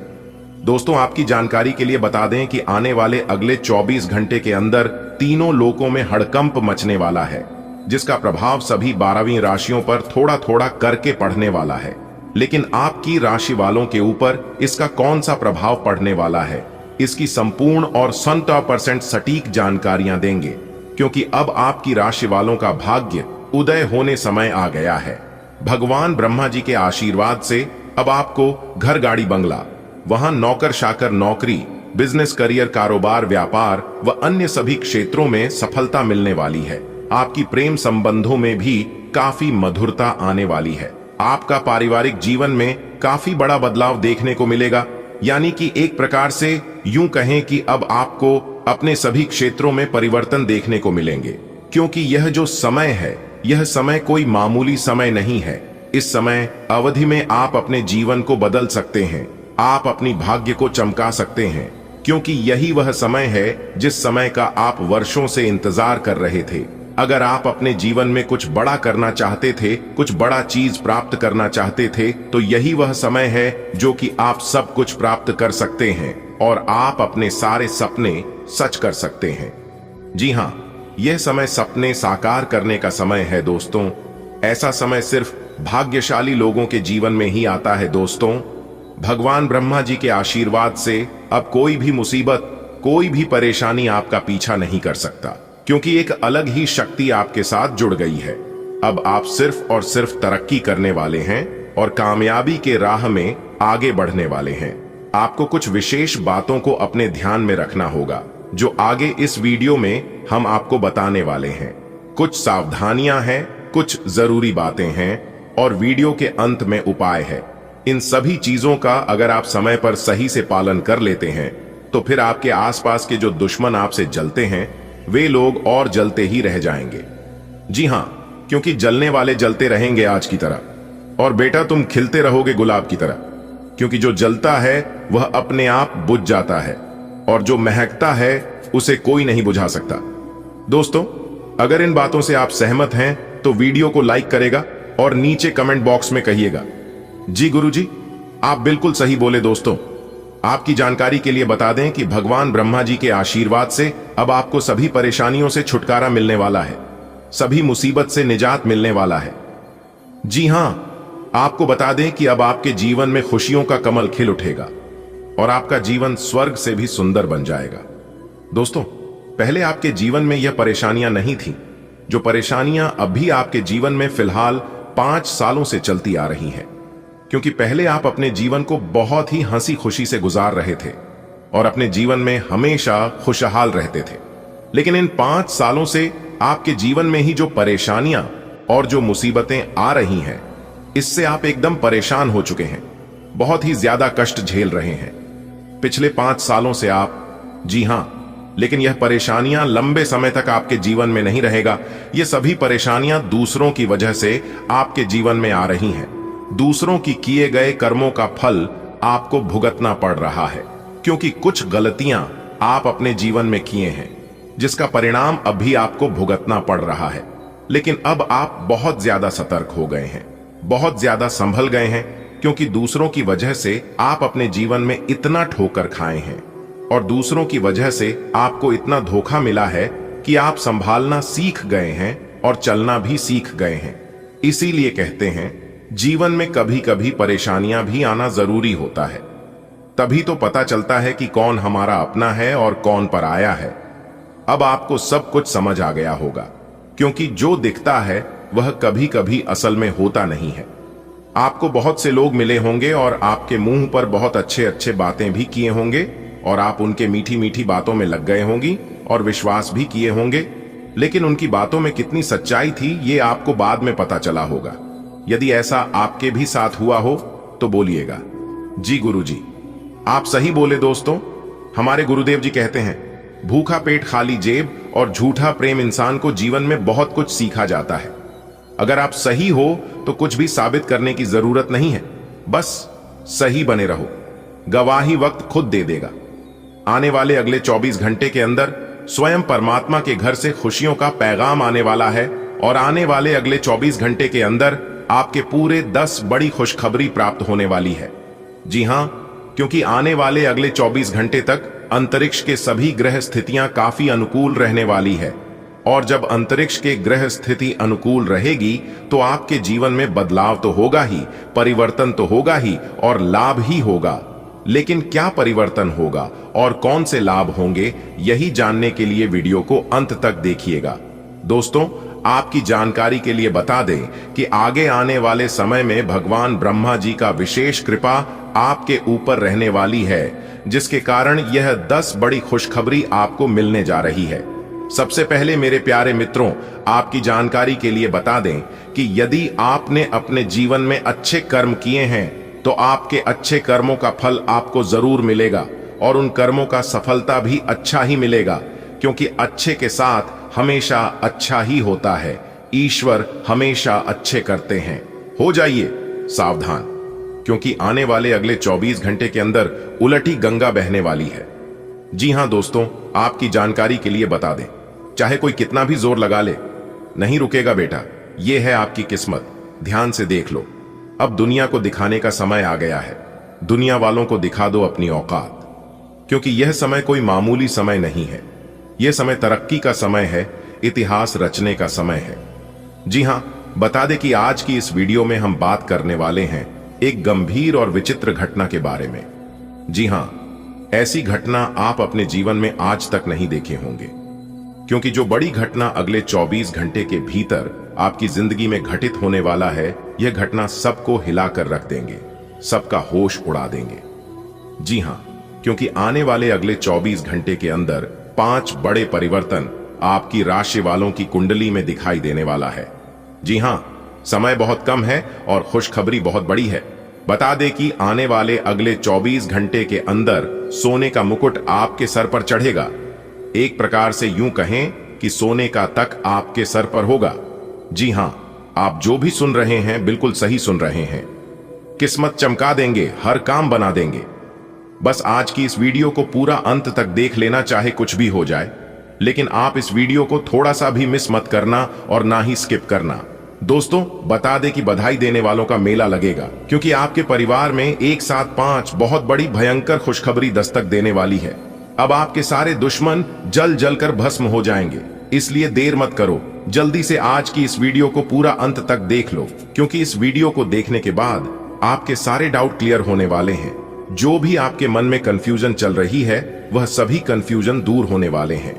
दोस्तों, आपकी जानकारी के लिए बता दें कि आने वाले अगले 24 घंटे के अंदर तीनों लोकों में हड़कंप मचने वाला है। जिसका प्रभाव सभी 12वीं राशियों पर थोड़ा थोड़ा करके पड़ने वाला है। लेकिन आपकी राशि वालों के ऊपर इसका कौन सा प्रभाव पड़ने वाला है, इसकी संपूर्ण और 100% सटीक जानकारियां देंगे, क्योंकि अब आपकी राशि वालों का भाग्य उदय होने समय आ गया है। भगवान ब्रह्मा जी के आशीर्वाद से अब आपको घर, गाड़ी, बंगला, वहां नौकर चाकर नौकरी, बिजनेस, करियर, कारोबार, व्यापार व अन्य सभी क्षेत्रों में सफलता मिलने वाली है। आपकी प्रेम संबंधों में भी काफी मधुरता आने वाली है। आपका पारिवारिक जीवन में काफी बड़ा बदलाव देखने को मिलेगा, यानी कि एक प्रकार से यूं कहें कि अब आपको अपने सभी क्षेत्रों में परिवर्तन देखने को मिलेंगे, क्योंकि यह जो समय है, यह समय कोई मामूली समय नहीं है। इस समय अवधि में आप अपने जीवन को बदल सकते हैं, आप अपनी भाग्य को चमका सकते हैं, क्योंकि यही वह समय है जिस समय का आप वर्षों से इंतजार कर रहे थे। अगर आप अपने जीवन में कुछ बड़ा करना चाहते थे, कुछ बड़ा चीज प्राप्त करना चाहते थे, तो यही वह समय है जो कि आप सब कुछ प्राप्त कर सकते हैं और आप अपने सारे सपने सच कर सकते हैं। जी हाँ, यह समय सपने साकार करने का समय है दोस्तों। ऐसा समय सिर्फ भाग्यशाली लोगों के जीवन में ही आता है दोस्तों। भगवान ब्रह्मा जी के आशीर्वाद से अब कोई भी मुसीबत, कोई भी परेशानी आपका पीछा नहीं कर सकता, क्योंकि एक अलग ही शक्ति आपके साथ जुड़ गई है। अब आप सिर्फ और सिर्फ तरक्की करने वाले हैं और कामयाबी के राह में आगे बढ़ने वाले हैं। आपको कुछ विशेष बातों को अपने ध्यान में रखना होगा, जो आगे इस वीडियो में हम आपको बताने वाले हैं। कुछ सावधानियां हैं, कुछ जरूरी बातें हैं और वीडियो के अंत में उपाय है। इन सभी चीजों का अगर आप समय पर सही से पालन कर लेते हैं, तो फिर आपके आसपास के जो दुश्मन आपसे जलते हैं, वे लोग और जलते ही रह जाएंगे। जी हां, क्योंकि जलने वाले जलते रहेंगे आज की तरह, और बेटा तुम खिलते रहोगे गुलाब की तरह, क्योंकि जो जलता है वह अपने आप बुझ जाता है और जो महकता है उसे कोई नहीं बुझा सकता। दोस्तों, अगर इन बातों से आप सहमत हैं तो वीडियो को लाइक करेगा और नीचे कमेंट बॉक्स में कहिएगा, जी गुरुजी, आप बिल्कुल सही बोले। दोस्तों, आपकी जानकारी के लिए बता दें कि भगवान ब्रह्मा जी के आशीर्वाद से अब आपको सभी परेशानियों से छुटकारा मिलने वाला है, सभी मुसीबत से निजात मिलने वाला है। जी हां, आपको बता दें कि अब आपके जीवन में खुशियों का कमल खिल उठेगा और आपका जीवन स्वर्ग से भी सुंदर बन जाएगा। दोस्तों, पहले आपके जीवन में यह परेशानियां नहीं थी, जो परेशानियां अभी आपके जीवन में फिलहाल 5 सालों से चलती आ रही हैं, क्योंकि पहले आप अपने जीवन को बहुत ही हंसी खुशी से गुजार रहे थे और अपने जीवन में हमेशा खुशहाल रहते थे। लेकिन इन 5 सालों से आपके जीवन में ही जो परेशानियां और जो मुसीबतें आ रही हैं, इससे आप एकदम परेशान हो चुके हैं, बहुत ही ज्यादा कष्ट झेल रहे हैं पिछले 5 सालों से आप। जी हां, लेकिन यह परेशानियां लंबे समय तक आपके जीवन में नहीं रहेगा। ये सभी परेशानियां दूसरों की वजह से आपके जीवन में आ रही हैं। दूसरों की किए गए कर्मों का फल आपको भुगतना पड़ रहा है, क्योंकि कुछ गलतियां आप अपने जीवन में किए हैं, जिसका परिणाम अभी आपको भुगतना पड़ रहा है। लेकिन अब आप बहुत ज्यादा सतर्क हो गए हैं, बहुत ज्यादा संभल गए हैं, क्योंकि दूसरों की वजह से आप अपने जीवन में इतना ठोकर खाए हैं और दूसरों की वजह से आपको इतना धोखा मिला है कि आप संभालना सीख गए हैं और चलना भी सीख गए हैं। इसीलिए कहते हैं, जीवन में कभी कभी परेशानियां भी आना जरूरी होता है, तभी तो पता चलता है कि कौन हमारा अपना है और कौन पराया है। अब आपको सब कुछ समझ आ गया होगा, क्योंकि जो दिखता है वह कभी कभी असल में होता नहीं है। आपको बहुत से लोग मिले होंगे और आपके मुंह पर बहुत अच्छे अच्छे बातें भी किए होंगे और आप उनके मीठी मीठी बातों में लग गए होंगी और विश्वास भी किए होंगे, लेकिन उनकी बातों में कितनी सच्चाई थी ये आपको बाद में पता चला होगा। यदि ऐसा आपके भी साथ हुआ हो तो बोलिएगा, जी गुरुजी, आप सही बोले। दोस्तों, हमारे गुरुदेव जी कहते हैं, भूखा पेट खाली जेब और झूठा प्रेम इंसान को जीवन में बहुत कुछ सीखा जाता है। अगर आप सही हो तो कुछ भी साबित करने की जरूरत नहीं है, बस सही बने रहो, गवाही वक्त खुद दे देगा। आने वाले अगले 24 घंटे के अंदर स्वयं परमात्मा के घर से खुशियों का पैगाम आने वाला है और आने वाले अगले 24 घंटे के अंदर आपके पूरे 10 बड़ी खुशखबरी प्राप्त होने वाली है। जी हां, क्योंकि आने वाले अगले 24 घंटे तक अंतरिक्ष के सभी ग्रह स्थितियां काफी अनुकूल रहने वाली है और जब अंतरिक्ष के ग्रह स्थिति अनुकूल रहेगी तो आपके जीवन में बदलाव तो होगा ही, परिवर्तन तो होगा ही और लाभ ही होगा। लेकिन क्या परिवर्तन होगा और कौन से लाभ होंगे, यही जानने के लिए वीडियो को अंत तक देखिएगा। दोस्तों, आपकी जानकारी के लिए बता दें कि आगे आने वाले समय में भगवान ब्रह्मा जी का विशेष कृपा आपके ऊपर रहने वाली है, जिसके कारण यह 10 बड़ी खुशखबरी आपको मिलने जा रही है। सबसे पहले मेरे प्यारे मित्रों, आपकी जानकारी के लिए बता दें कि यदि आपने अपने जीवन में अच्छे कर्म किए हैं तो आपके अच्छे कर्मों का फल आपको जरूर मिलेगा और उन कर्मों का सफलता भी अच्छा ही मिलेगा, क्योंकि अच्छे के साथ हमेशा अच्छा ही होता है। ईश्वर हमेशा अच्छे करते हैं। हो जाइए सावधान, क्योंकि आने वाले अगले 24 घंटे के अंदर उलटी गंगा बहने वाली है। जी हां दोस्तों, आपकी जानकारी के लिए बता दें, चाहे कोई कितना भी जोर लगा ले, नहीं रुकेगा बेटा। यह है आपकी किस्मत। ध्यान से देख लो। अब दुनिया को दिखाने का समय आ गया है। दुनिया वालों को दिखा दो अपनी औकात, क्योंकि यह समय कोई मामूली समय नहीं है। यह समय तरक्की का समय है, इतिहास रचने का समय है। जी हां, बता दें कि आज की इस वीडियो में हम बात करने वाले हैं एक गंभीर और विचित्र घटना के बारे में। जी हां, ऐसी घटना आप अपने जीवन में आज तक नहीं देखे होंगे, क्योंकि जो बड़ी घटना अगले 24 घंटे के भीतर आपकी जिंदगी में घटित होने वाला है, यह घटना सबको हिलाकर रख देंगे, सबका होश उड़ा देंगे। जी हां, क्योंकि आने वाले अगले 24 घंटे के अंदर 5 बड़े परिवर्तन आपकी राशि वालों की कुंडली में दिखाई देने वाला है। जी हां, समय बहुत कम है और खुशखबरी बहुत बड़ी है। बता दें कि आने वाले अगले 24 घंटे के अंदर सोने का मुकुट आपके सर पर चढ़ेगा। एक प्रकार से यूं कहें कि सोने का तक आपके सर पर होगा। जी हां, आप जो भी सुन रहे हैं बिल्कुल सही सुन रहे हैं। किस्मत चमका देंगे, हर काम बना देंगे। बस आज की इस वीडियो को पूरा अंत तक देख लेना, चाहे कुछ भी हो जाए। लेकिन आप इस वीडियो को थोड़ा सा भी मिस मत करना और ना ही स्किप करना। दोस्तों, बता दें कि बधाई देने वालों का मेला लगेगा, क्योंकि आपके परिवार में एक साथ 5 बहुत बड़ी भयंकर खुशखबरी दस्तक देने वाली है। अब आपके सारे दुश्मन जल जल कर भस्म हो जाएंगे। इसलिए देर मत करो, जल्दी से आज की इस वीडियो को पूरा अंत तक देख लो, क्योंकि इस वीडियो को देखने के बाद आपके सारे डाउट क्लियर होने वाले हैं। जो भी आपके मन में कंफ्यूजन चल रही है, वह सभी कंफ्यूजन दूर होने वाले हैं।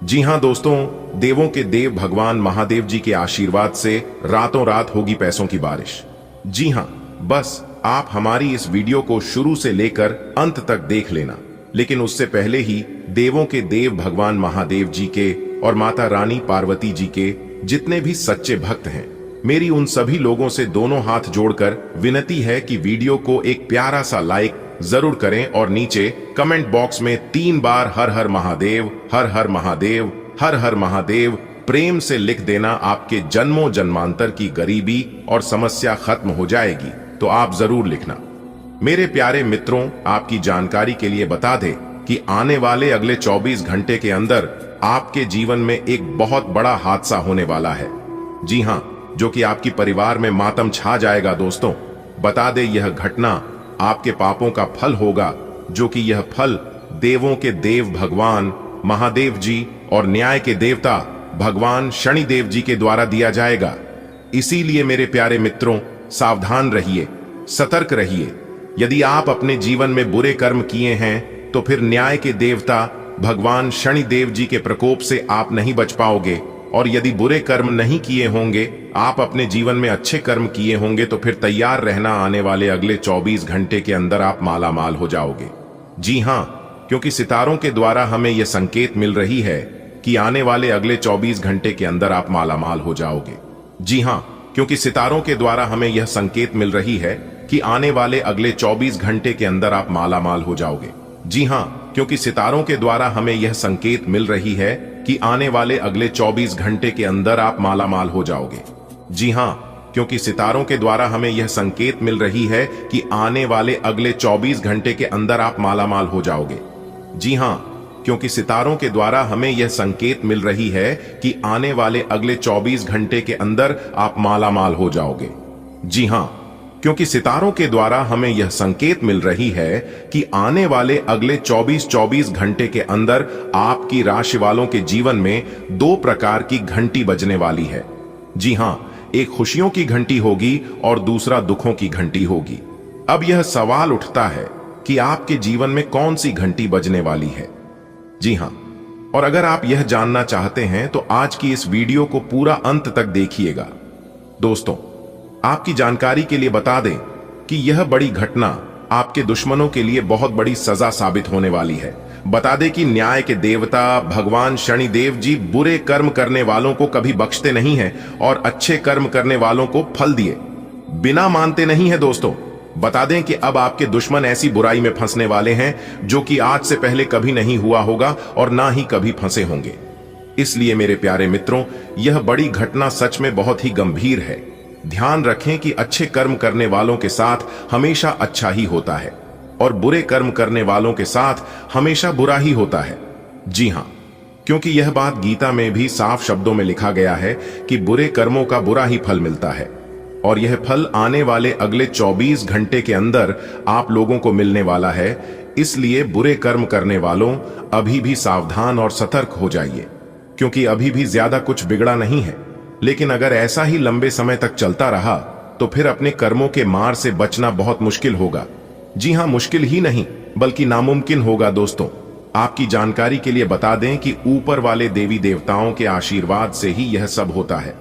जी हां दोस्तों, देवों के देव भगवान महादेव जी के आशीर्वाद से रातों रात होगी पैसों की बारिश। जी हां, बस आप हमारी इस वीडियो को शुरू से लेकर अंत तक देख लेना। लेकिन उससे पहले ही देवों के देव भगवान महादेव जी के और माता रानी पार्वती जी के जितने भी सच्चे भक्त हैं, मेरी उन सभी लोगों से दोनों हाथ जोड़कर विनती है कि वीडियो को एक प्यारा सा लाइक जरूर करें और नीचे कमेंट बॉक्स में 3 बार हर हर महादेव, हर हर महादेव, हर हर महादेव प्रेम से लिख देना। आपके जन्मों जन्मांतर की गरीबी और समस्या खत्म हो जाएगी। तो आप जरूर लिखना। मेरे प्यारे मित्रों, आपकी जानकारी के लिए बता दें कि आने वाले अगले 24 घंटे के अंदर आपके जीवन में एक बहुत बड़ा हादसा होने वाला है। जी हां, जो कि आपकी परिवार में मातम छा जाएगा। दोस्तों, बता दें यह घटना आपके पापों का फल होगा, जो कि यह फल देवों के देव भगवान महादेव जी और न्याय के देवता भगवान शनिदेव जी के द्वारा दिया जाएगा। इसीलिए मेरे प्यारे मित्रों, सावधान रहिए, सतर्क रहिए। यदि आप अपने जीवन में बुरे कर्म किए हैं तो फिर न्याय के देवता भगवान शनिदेव जी के प्रकोप से आप नहीं बच पाओगे, और यदि बुरे कर्म नहीं किए होंगे, आप अपने जीवन में अच्छे कर्म किए होंगे, तो फिर तैयार रहना, आने वाले अगले 24 घंटे के अंदर आप माला माल हो जाओगे। जी हां, क्योंकि सितारों के द्वारा हमें यह संकेत मिल रही है कि आने वाले अगले 24 घंटे के अंदर आप माला माल हो जाओगे। जी हां, क्योंकि सितारों के द्वारा हमें यह संकेत मिल रही है कि आने वाले अगले 24 घंटे के अंदर आप माला माल हो जाओगे। जी हां, क्योंकि सितारों के द्वारा हमें यह संकेत मिल रही है कि आने वाले अगले 24 घंटे के अंदर आप माला माल हो जाओगे। जी हां, क्योंकि सितारों के द्वारा हमें यह संकेत मिल रही है कि आने वाले अगले 24 घंटे के अंदर आप माला माल हो जाओगे। जी हां, क्योंकि सितारों के द्वारा हमें यह संकेत मिल रही है कि आने वाले अगले 24 घंटे के अंदर आप माला माल हो जाओगे। जी हां, क्योंकि सितारों के द्वारा हमें यह संकेत मिल रही है कि आने वाले अगले 24 घंटे के अंदर आपकी राशि वालों के जीवन में दो प्रकार की घंटी बजने वाली है। जी हां, एक खुशियों की घंटी होगी और दूसरा दुखों की घंटी होगी। अब यह सवाल उठता है कि आपके जीवन में कौन सी घंटी बजने वाली है। जी हां, और अगर आप यह जानना चाहते हैं तो आज की इस वीडियो को पूरा अंत तक देखिएगा। दोस्तों, आपकी जानकारी के लिए बता दें कि यह बड़ी घटना आपके दुश्मनों के लिए बहुत बड़ी सजा साबित होने वाली है। बता दें कि न्याय के देवता भगवान शनिदेव जी बुरे कर्म करने वालों को कभी बख्शते नहीं हैं और अच्छे कर्म करने वालों को फल दिए बिना मानते नहीं है। दोस्तों, बता दें कि अब आपके दुश्मन ऐसी बुराई में फंसने वाले हैं जो कि आज से पहले कभी नहीं हुआ होगा और ना ही कभी फंसे होंगे। इसलिए मेरे प्यारे मित्रों, यह बड़ी घटना सच में बहुत ही गंभीर है। ध्यान रखें कि अच्छे कर्म करने वालों के साथ हमेशा अच्छा ही होता है और बुरे कर्म करने वालों के साथ हमेशा बुरा ही होता है। जी हां, क्योंकि यह बात गीता में भी साफ शब्दों में लिखा गया है कि बुरे कर्मों का बुरा ही फल मिलता है और यह फल आने वाले अगले 24 घंटे के अंदर आप लोगों को मिलने वाला है। इसलिए बुरे कर्म करने वालों अभी भी सावधान और सतर्क हो जाइए, क्योंकि अभी भी ज्यादा कुछ बिगड़ा नहीं है। लेकिन अगर ऐसा ही लंबे समय तक चलता रहा तो फिर अपने कर्मों के मार से बचना बहुत मुश्किल होगा। जी हां, मुश्किल ही नहीं बल्कि नामुमकिन होगा। दोस्तों, आपकी जानकारी के लिए बता दें कि ऊपर वाले देवी देवताओं के आशीर्वाद से ही यह सब होता है।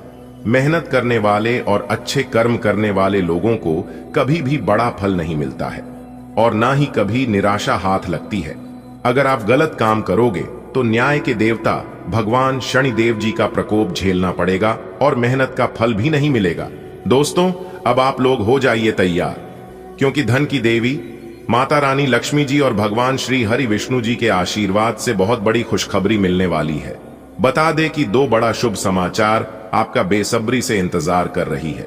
मेहनत करने वाले और अच्छे कर्म करने वाले लोगों को कभी भी बड़ा फल नहीं मिलता है और ना ही कभी निराशा हाथ लगती है। अगर आप गलत काम करोगे तो न्याय के देवता भगवान शनिदेव जी का प्रकोप झेलना पड़ेगा और मेहनत का फल भी नहीं मिलेगा। दोस्तों, अब आप लोग हो जाइए तैयार, क्योंकि धन की देवी माता रानी लक्ष्मी जी और भगवान श्री हरि विष्णु जी के आशीर्वाद से बहुत बड़ी खुशखबरी मिलने वाली है। बता दें कि दो बड़ा शुभ समाचार आपका बेसब्री से इंतजार कर रही है।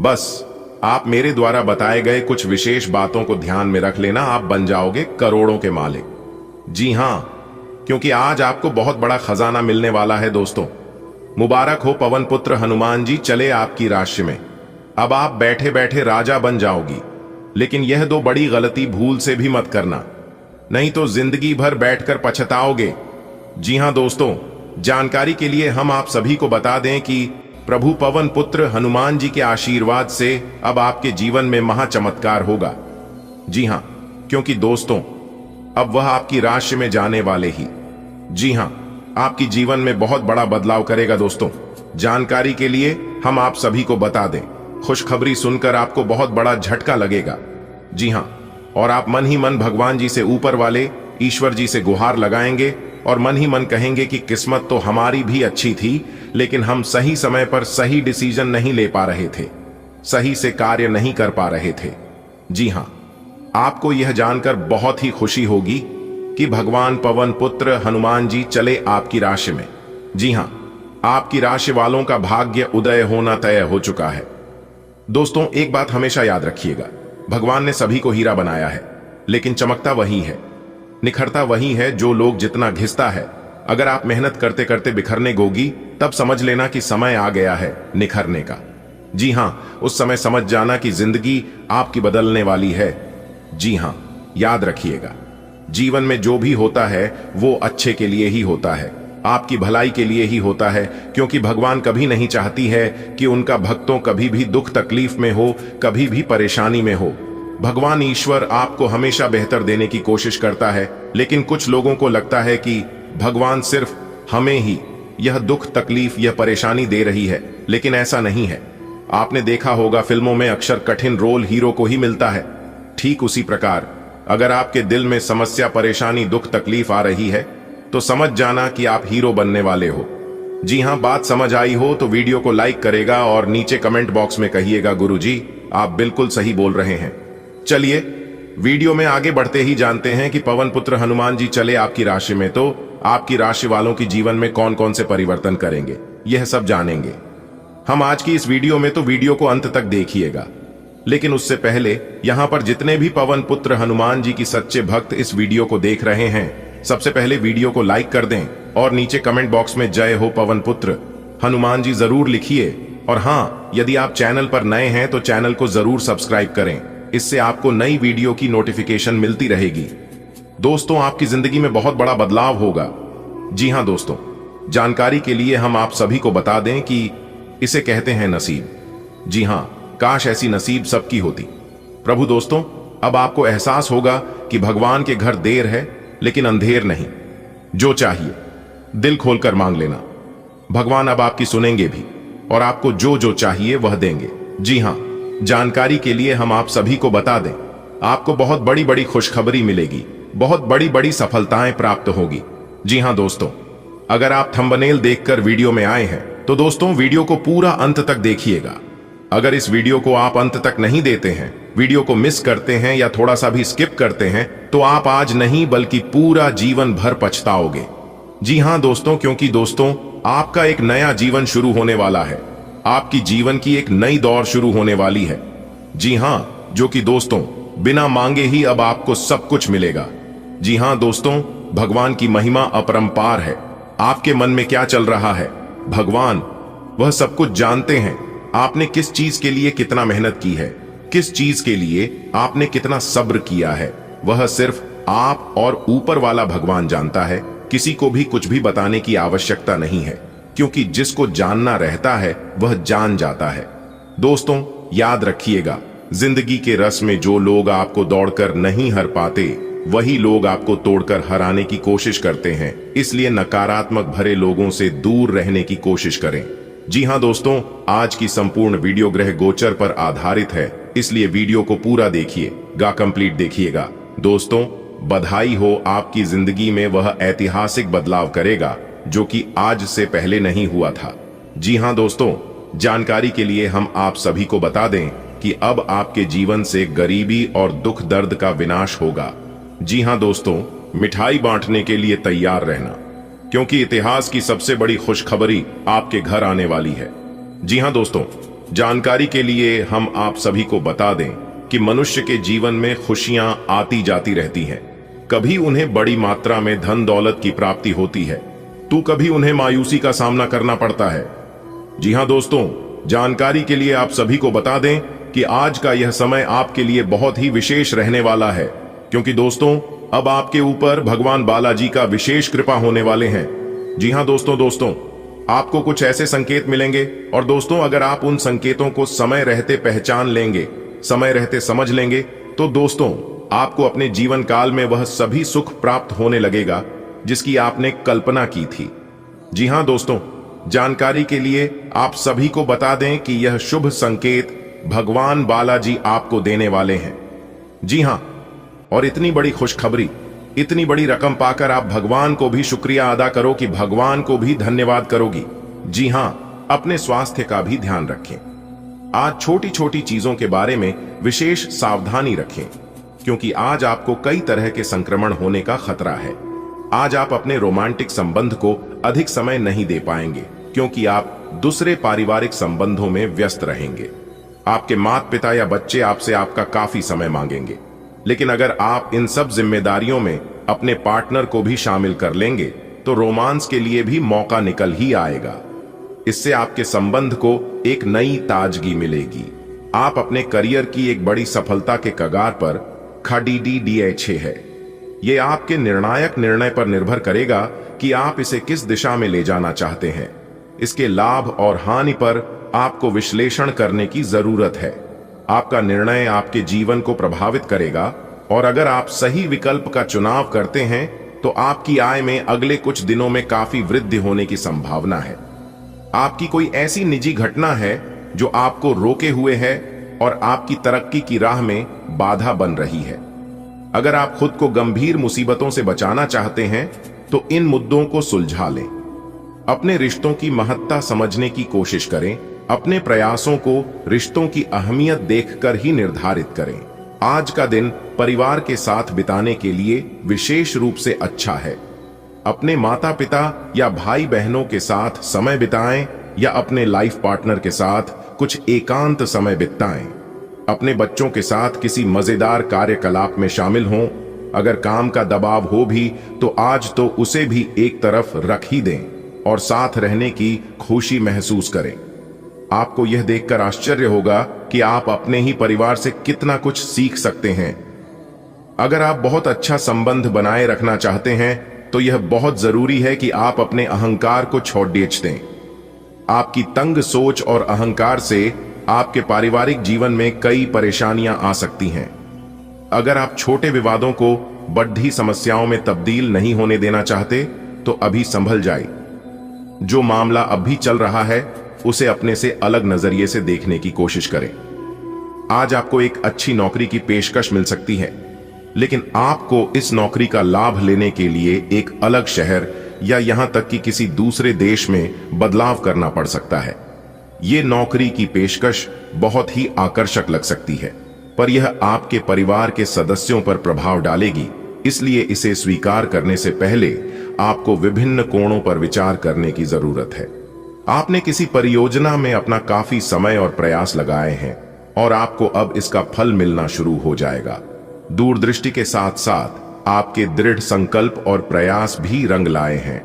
बस आप मेरे द्वारा बताए गए कुछ विशेष बातों को ध्यान में रख लेना, आप बन जाओगे करोड़ों के मालिक। जी हां, क्योंकि आज आपको बहुत बड़ा खजाना मिलने वाला है। दोस्तों, मुबारक हो, पवन पुत्र हनुमान जी चले आपकी राशि में। अब आप बैठे बैठे राजा बन जाओगी। लेकिन यह दो बड़ी गलती भूल से भी मत करना, नहीं तो जिंदगी भर बैठकर पछताओगे। जी हां दोस्तों, जानकारी के लिए हम आप सभी को बता दें कि प्रभु पवन पुत्र हनुमान जी के आशीर्वाद से अब आपके जीवन में महाचमत्कार होगा। जी हां, क्योंकि दोस्तों अब वह आपकी राशि में जाने वाले ही, जी हां, आपकी जीवन में बहुत बड़ा बदलाव करेगा। दोस्तों, जानकारी के लिए हम आप सभी को बता दें, खुशखबरी सुनकर आपको बहुत बड़ा झटका लगेगा। जी हां, और आप मन ही मन भगवान जी से ऊपर वाले ईश्वर जी से गुहार लगाएंगे और मन ही मन कहेंगे कि किस्मत तो हमारी भी अच्छी थी, लेकिन हम सही समय पर सही डिसीजन नहीं ले पा रहे थे, सही से कार्य नहीं कर पा रहे थे। जी हां, आपको यह जानकर बहुत ही खुशी होगी कि भगवान पवन पुत्र हनुमान जी चले आपकी राशि में। जी हां, आपकी राशि वालों का भाग्य उदय होना तय हो चुका है। दोस्तों, एक बात हमेशा याद रखिएगा, भगवान ने सभी को हीरा बनाया है, लेकिन चमकता वही है, निखरता वही है जो लोग जितना घिसता है। अगर आप मेहनत करते करते बिखरने गोगी, तब समझ लेना कि समय आ गया है निखरने का। जी हां, उस समय समझ जाना कि जिंदगी आपकी बदलने वाली है। जी हां, याद रखिएगा, जीवन में जो भी होता है वो अच्छे के लिए ही होता है, आपकी भलाई के लिए ही होता है, क्योंकि भगवान कभी नहीं चाहती है कि उनका भक्तों कभी भी दुख तकलीफ में हो, कभी भी परेशानी में हो। भगवान ईश्वर आपको हमेशा बेहतर देने की कोशिश करता है, लेकिन कुछ लोगों को लगता है कि भगवान सिर्फ हमें ही यह दुख तकलीफ यह परेशानी दे रही है, लेकिन ऐसा नहीं है। आपने देखा होगा फिल्मों में अक्सर कठिन रोल हीरो को ही मिलता है। ठीक उसी प्रकार अगर आपके दिल में समस्या परेशानी दुख तकलीफ आ रही है तो समझ जाना कि आप हीरो बनने वाले हो। जी हां, बात समझ आई हो तो वीडियो को लाइक करेगा और नीचे कमेंट बॉक्स में कहिएगा गुरुजी आप बिल्कुल सही बोल रहे हैं। चलिए वीडियो में आगे बढ़ते ही जानते हैं कि पवन पुत्र हनुमान जी चले आपकी राशि में तो आपकी राशि वालों की जीवन में कौन कौन से परिवर्तन करेंगे, यह सब जानेंगे हम आज की इस वीडियो में। तो वीडियो को अंत तक देखिएगा, लेकिन उससे पहले यहां पर जितने भी पवन पुत्र हनुमान जी की सच्चे भक्त इस वीडियो को देख रहे हैं, सबसे पहले वीडियो को लाइक कर दें और नीचे कमेंट बॉक्स में जय हो पवन पुत्र हनुमान जी जरूर लिखिए और हाँ, यदि आप चैनल पर नए हैं तो चैनल को जरूर सब्सक्राइब करें, इससे आपको नई वीडियो की नोटिफिकेशन मिलती रहेगी। दोस्तों, आपकी जिंदगी में बहुत बड़ा बदलाव होगा। जी हाँ दोस्तों, जानकारी के लिए हम आप सभी को बता दें कि इसे कहते हैं नसीब। जी हाँ, काश ऐसी नसीब सबकी होती। प्रभु दोस्तों, अब आपको एहसास होगा कि भगवान के घर देर है लेकिन अंधेर नहीं। जो चाहिए दिल खोलकर मांग लेना, भगवान अब आपकी सुनेंगे भी और आपको जो जो चाहिए वह देंगे। जी हाँ, जानकारी के लिए हम आप सभी को बता दें, आपको बहुत बड़ी बड़ी खुशखबरी मिलेगी, बहुत बड़ी बड़ी सफलताएं प्राप्त होगी। जी हाँ दोस्तों, अगर आप थंबनेल देखकर वीडियो में आए हैं तो दोस्तों वीडियो को पूरा अंत तक देखिएगा। अगर इस वीडियो को आप अंत तक नहीं देते हैं, वीडियो को मिस करते हैं या थोड़ा सा भी स्किप करते हैं तो आप आज नहीं बल्कि पूरा जीवन भर पछताओगे। जी हाँ दोस्तों, क्योंकि दोस्तों आपका एक नया जीवन शुरू होने वाला है, आपकी जीवन की एक नई दौर शुरू होने वाली है। जी हाँ, जो कि दोस्तों बिना मांगे ही अब आपको सब कुछ मिलेगा। जी हाँ दोस्तों, भगवान की महिमा अपरंपार है। आपके मन में क्या चल रहा है, भगवान वह सब कुछ जानते हैं। आपने किस चीज के लिए कितना मेहनत की है, किस चीज के लिए आपने कितना सब्र किया है, वह सिर्फ आप और ऊपर वाला भगवान जानता है। किसी को भी कुछ भी बताने की आवश्यकता नहीं है, क्योंकि जिसको जानना रहता है वह जान जाता है। दोस्तों याद रखिएगा, जिंदगी के रस में जो लोग आपको दौड़कर नहीं हर पाते, वही लोग आपको तोड़कर हराने की कोशिश करते हैं। इसलिए नकारात्मक भरे लोगों से दूर रहने की कोशिश करें। जी हाँ दोस्तों, आज की संपूर्ण वीडियो ग्रह गोचर पर आधारित है, इसलिए वीडियो को पूरा देखिएगा, कंप्लीट देखिएगा। दोस्तों बधाई हो, आपकी जिंदगी में वह ऐतिहासिक बदलाव करेगा जो कि आज से पहले नहीं हुआ था। जी हाँ दोस्तों, जानकारी के लिए हम आप सभी को बता दें कि अब आपके जीवन से गरीबी और दुख दर्द का विनाश होगा। जी हाँ दोस्तों, मिठाई बांटने के लिए तैयार रहना, क्योंकि इतिहास की सबसे बड़ी खुशखबरी आपके घर आने वाली है। जी हाँ दोस्तों, जानकारी के लिए हम आप सभी को बता दें कि मनुष्य के जीवन में खुशियां आती जाती रहती हैं। कभी उन्हें बड़ी मात्रा में धन दौलत की प्राप्ति होती है तो कभी उन्हें मायूसी का सामना करना पड़ता है। जी हाँ दोस्तों, जानकारी के लिए आप सभी को बता दें कि आज का यह समय आपके लिए बहुत ही विशेष रहने वाला है, क्योंकि दोस्तों अब आपके ऊपर भगवान बालाजी का विशेष कृपा होने वाले हैं। जी हाँ दोस्तों आपको कुछ ऐसे संकेत मिलेंगे और दोस्तों अगर आप उन संकेतों को समय रहते पहचान लेंगे, समय रहते समझ लेंगे, तो दोस्तों आपको अपने जीवन काल में वह सभी सुख प्राप्त होने लगेगा जिसकी आपने कल्पना की थी। जी हाँ दोस्तों, जानकारी के लिए आप सभी को बता दें कि यह शुभ संकेत भगवान बालाजी आपको देने वाले हैं। जी हाँ, और इतनी बड़ी खुशखबरी, इतनी बड़ी रकम पाकर आप भगवान को भी शुक्रिया अदा करो कि भगवान को भी धन्यवाद करोगी। जी हाँ, अपने स्वास्थ्य का भी ध्यान रखें। आज छोटी छोटी चीजों के बारे में विशेष सावधानी रखें, क्योंकि आज आपको कई तरह के संक्रमण होने का खतरा है। आज आप अपने रोमांटिक संबंध को अधिक समय नहीं दे पाएंगे, क्योंकि आप दूसरे पारिवारिक संबंधों में व्यस्त रहेंगे। आपके माता पिता या बच्चे आपसे आपका काफी समय मांगेंगे, लेकिन अगर आप इन सब जिम्मेदारियों में अपने पार्टनर को भी शामिल कर लेंगे तो रोमांस के लिए भी मौका निकल ही आएगा। इससे आपके संबंध को एक नई ताजगी मिलेगी। आप अपने करियर की एक बड़ी सफलता के कगार पर खड़ीडीडीए है। ये आपके निर्णायक निर्णय पर निर्भर करेगा कि आप इसे किस दिशा में ले जाना चाहते हैं। इसके लाभ और हानि पर आपको विश्लेषण करने की जरूरत है। आपका निर्णय आपके जीवन को प्रभावित करेगा और अगर आप सही विकल्प का चुनाव करते हैं तो आपकी आय में अगले कुछ दिनों में काफी वृद्धि होने की संभावना है। आपकी कोई ऐसी निजी घटना है जो आपको रोके हुए है और आपकी तरक्की की राह में बाधा बन रही है। अगर आप खुद को गंभीर मुसीबतों से बचाना चाहते हैं तो इन मुद्दों को सुलझा लें। अपने रिश्तों की महत्ता समझने की कोशिश करें। अपने प्रयासों को रिश्तों की अहमियत देखकर ही निर्धारित करें। आज का दिन परिवार के साथ बिताने के लिए विशेष रूप से अच्छा है। अपने माता पिता या भाई बहनों के साथ समय बिताएं या अपने लाइफ पार्टनर के साथ कुछ एकांत समय बिताएं। अपने बच्चों के साथ किसी मजेदार कार्यकलाप में शामिल हों। अगर काम का दबाव हो भी तो आज तो उसे भी एक तरफ रख ही दें और साथ रहने की खुशी महसूस करें। आपको यह देखकर आश्चर्य होगा कि आप अपने ही परिवार से कितना कुछ सीख सकते हैं। अगर आप बहुत अच्छा संबंध बनाए रखना चाहते हैं तो यह बहुत जरूरी है कि आप अपने अहंकार को छोड़ दें। आपकी तंग सोच और अहंकार से आपके पारिवारिक जीवन में कई परेशानियां आ सकती हैं। अगर आप छोटे विवादों को बढ़ती समस्याओं में तब्दील नहीं होने देना चाहते तो अभी संभल जाइए। जो मामला अब भी चल रहा है उसे अपने से अलग नजरिए से देखने की कोशिश करें। आज आपको एक अच्छी नौकरी की पेशकश मिल सकती है, लेकिन आपको इस नौकरी का लाभ लेने के लिए एक अलग शहर या यहां तक कि किसी दूसरे देश में बदलाव करना पड़ सकता है। यह नौकरी की पेशकश बहुत ही आकर्षक लग सकती है, पर यह आपके परिवार के सदस्यों पर प्रभाव डालेगी, इसलिए इसे स्वीकार करने से पहले आपको विभिन्न कोणों पर विचार करने की जरूरत है। आपने किसी परियोजना में अपना काफी समय और प्रयास लगाए हैं और आपको अब इसका फल मिलना शुरू हो जाएगा। दूरदृष्टि के साथ साथ आपके दृढ़ संकल्प और प्रयास भी रंग लाए हैं।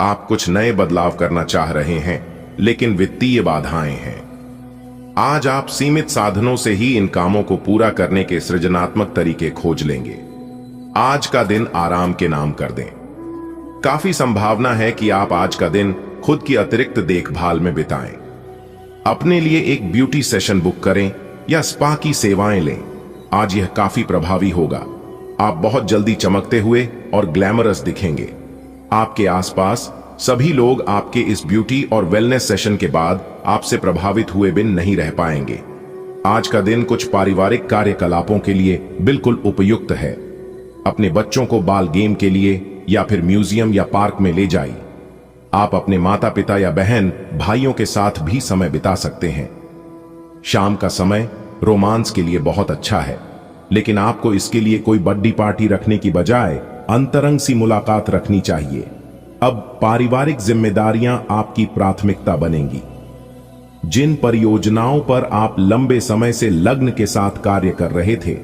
आप कुछ नए बदलाव करना चाह रहे हैं, लेकिन वित्तीय बाधाएं हैं। आज आप सीमित साधनों से ही इन कामों को पूरा करने के सृजनात्मक तरीके खोज लेंगे। आज का दिन आराम के नाम कर दें। काफी संभावना है कि आप आज का दिन खुद की अतिरिक्त देखभाल में बिताएं। अपने लिए एक ब्यूटी सेशन बुक करें या स्पा की सेवाएं लें। आज यह काफी प्रभावी होगा। आप बहुत जल्दी चमकते हुए और ग्लैमरस दिखेंगे। आपके आसपास सभी लोग आपके इस ब्यूटी और वेलनेस सेशन के बाद आपसे प्रभावित हुए बिन नहीं रह पाएंगे। आज का दिन कुछ पारिवारिक कार्यकलापों के लिए बिल्कुल उपयुक्त है। अपने बच्चों को बाल गेम के लिए या फिर म्यूजियम या पार्क में ले जाइए। आप अपने माता पिता या बहन भाइयों के साथ भी समय बिता सकते हैं। शाम का समय रोमांस के लिए बहुत अच्छा है, लेकिन आपको इसके लिए कोई बर्थडे पार्टी रखने की बजाय अंतरंग सी मुलाकात रखनी चाहिए। अब पारिवारिक जिम्मेदारियां आपकी प्राथमिकता बनेंगी। जिन परियोजनाओं पर आप लंबे समय से लग्न के साथ कार्य कर रहे थे,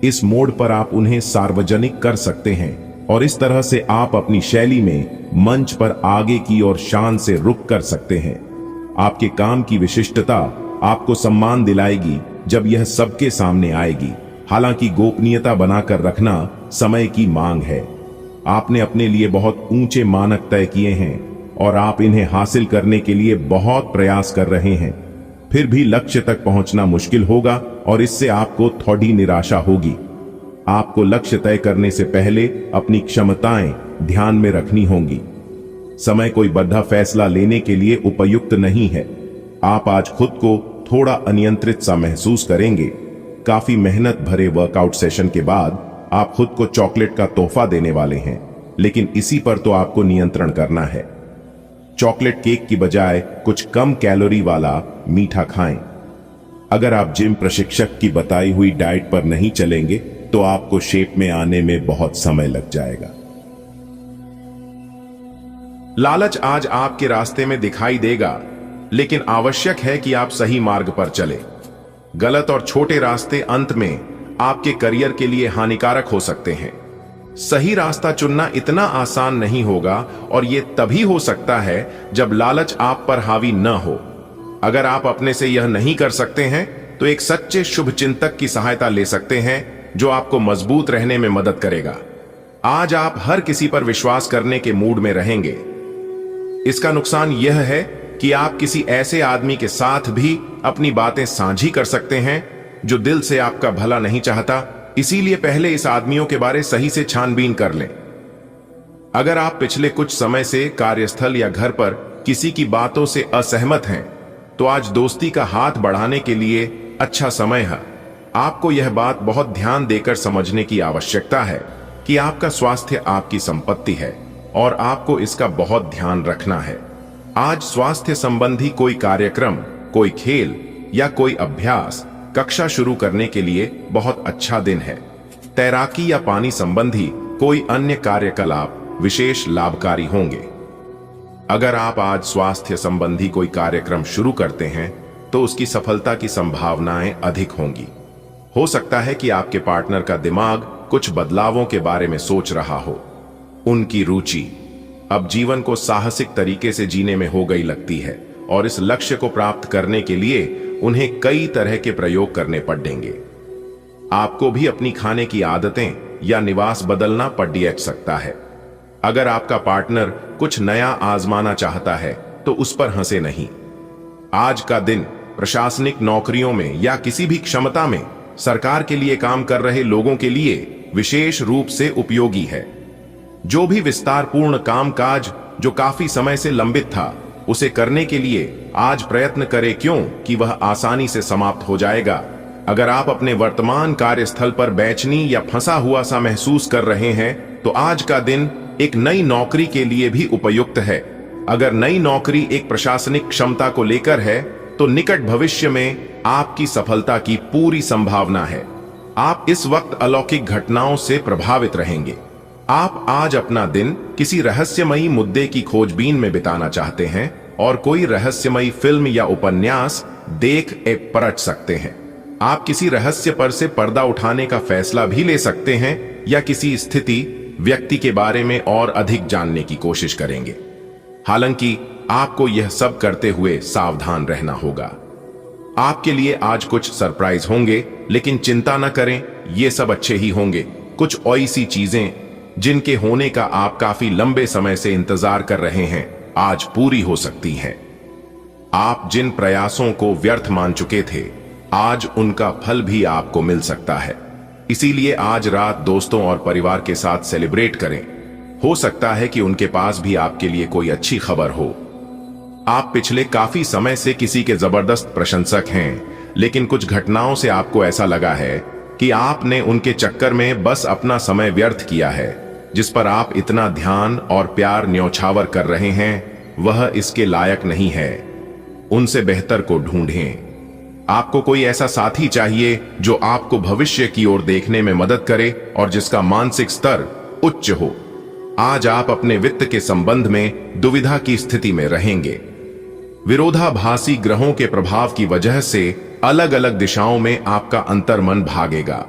इस मोड पर आप उन्हें सार्वजनिक कर सकते हैं और इस तरह से आप अपनी शैली में मंच पर आगे की ओर शान से रुख कर सकते हैं। आपके काम की विशिष्टता आपको सम्मान दिलाएगी जब यह सबके सामने आएगी। हालांकि गोपनीयता बनाकर रखना समय की मांग है। आपने अपने लिए बहुत ऊंचे मानक तय किए हैं और आप इन्हें हासिल करने के लिए बहुत प्रयास कर रहे हैं। फिर भी लक्ष्य तक पहुंचना मुश्किल होगा और इससे आपको थोड़ी निराशा होगी। आपको लक्ष्य तय करने से पहले अपनी क्षमताएं ध्यान में रखनी होंगी। समय कोई बड़ा फैसला लेने के लिए उपयुक्त नहीं है। आप आज खुद को थोड़ा अनियंत्रित सा महसूस करेंगे। काफी मेहनत भरे वर्कआउट सेशन के बाद आप खुद को चॉकलेट का तोहफा देने वाले हैं, लेकिन इसी पर तो आपको नियंत्रण करना है। चॉकलेट केक की बजाय कुछ कम कैलोरी वाला मीठा खाएं। अगर आप जिम प्रशिक्षक की बताई हुई डाइट पर नहीं चलेंगे तो आपको शेप में आने में बहुत समय लग जाएगा। लालच आज आपके रास्ते में दिखाई देगा, लेकिन आवश्यक है कि आप सही मार्ग पर चले। गलत और छोटे रास्ते अंत में आपके करियर के लिए हानिकारक हो सकते हैं। सही रास्ता चुनना इतना आसान नहीं होगा और यह तभी हो सकता है जब लालच आप पर हावी न हो। अगर आप अपने से यह नहीं कर सकते हैं तो एक सच्चे शुभचिंतक की सहायता ले सकते हैं जो आपको मजबूत रहने में मदद करेगा। आज आप हर किसी पर विश्वास करने के मूड में रहेंगे। इसका नुकसान यह है कि आप किसी ऐसे आदमी के साथ भी अपनी बातें साझी कर सकते हैं जो दिल से आपका भला नहीं चाहता। इसीलिए पहले इस आदमियों के बारे सही से छानबीन कर लें। अगर आप पिछले कुछ समय से कार्यस्थल या घर पर किसी की बातों से असहमत हैं, तो आज दोस्ती का हाथ बढ़ाने के लिए अच्छा समय है। आपको यह बात बहुत ध्यान देकर समझने की आवश्यकता है कि आपका स्वास्थ्य आपकी संपत्ति है और आपको इसका बहुत ध्यान रखना है। आज स्वास्थ्य संबंधी कोई कार्यक्रम, कोई खेल या कोई अभ्यास कक्षा शुरू करने के लिए बहुत अच्छा दिन है। तैराकी या पानी संबंधी कोई अन्य कार्यकलाप विशेष लाभकारी होंगे। अगर आप आज स्वास्थ्य संबंधी कोई कार्यक्रम शुरू करते हैं तो उसकी सफलता की संभावनाएं अधिक होंगी। हो सकता है कि आपके पार्टनर का दिमाग कुछ बदलावों के बारे में सोच रहा हो। उनकी रुचि अब जीवन को साहसिक तरीके से जीने में हो गई लगती है और इस लक्ष्य को प्राप्त करने के लिए उन्हें कई तरह के प्रयोग करने पड़ेंगे। आपको भी अपनी खाने की आदतें या निवास बदलना पड़ सकता है। अगर आपका पार्टनर कुछ नया आजमाना चाहता है तो उस पर हंसे नहीं। आज का दिन प्रशासनिक नौकरियों में या किसी भी क्षमता में सरकार के लिए काम कर रहे लोगों के लिए विशेष रूप से उपयोगी है। जो भी विस्तारपूर्ण कामकाज जो काफी समय से लंबित था, उसे करने के लिए आज प्रयत्न करें, क्योंकि वह आसानी से समाप्त हो जाएगा। अगर आप अपने वर्तमान कार्यस्थल पर बेचैनी या फंसा हुआ सा महसूस कर रहे हैं तो आज का दिन एक नई नौकरी के लिए भी उपयुक्त है। अगर नई नौकरी एक प्रशासनिक क्षमता को लेकर है तो निकट भविष्य में आपकी सफलता की पूरी संभावना है। आप इस वक्त अलौकिक घटनाओं से प्रभावित रहेंगे। आप आज अपना दिन किसी रहस्यमयी मुद्दे की खोजबीन में बिताना चाहते हैं और कोई रहस्यमयी फिल्म या उपन्यास देख परख सकते हैं। आप किसी रहस्य पर से पर्दा उठाने का फैसला भी ले सकते हैं या किसी स्थिति व्यक्ति के बारे में और अधिक जानने की कोशिश करेंगे। हालांकि आपको यह सब करते हुए सावधान रहना होगा। आपके लिए आज कुछ सरप्राइज होंगे, लेकिन चिंता न करें, ये सब अच्छे ही होंगे। कुछ ऐसी चीजें जिनके होने का आप काफी लंबे समय से इंतजार कर रहे हैं आज पूरी हो सकती हैं। आप जिन प्रयासों को व्यर्थ मान चुके थे, आज उनका फल भी आपको मिल सकता है। इसीलिए आज रात दोस्तों और परिवार के साथ सेलिब्रेट करें। हो सकता है कि उनके पास भी आपके लिए कोई अच्छी खबर हो। आप पिछले काफी समय से किसी के जबरदस्त प्रशंसक हैं, लेकिन कुछ घटनाओं से आपको ऐसा लगा है कि आपने उनके चक्कर में बस अपना समय व्यर्थ किया है। जिस पर आप इतना ध्यान और प्यार न्यौछावर कर रहे हैं, वह इसके लायक नहीं है। उनसे बेहतर को ढूंढें। आपको कोई ऐसा साथी चाहिए जो आपको भविष्य की ओर देखने में मदद करे और जिसका मानसिक स्तर उच्च हो। आज आप अपने वित्त के संबंध में दुविधा की स्थिति में रहेंगे। विरोधाभासी ग्रहों के प्रभाव की वजह से अलग अलग दिशाओं में आपका अंतर्मन भागेगा।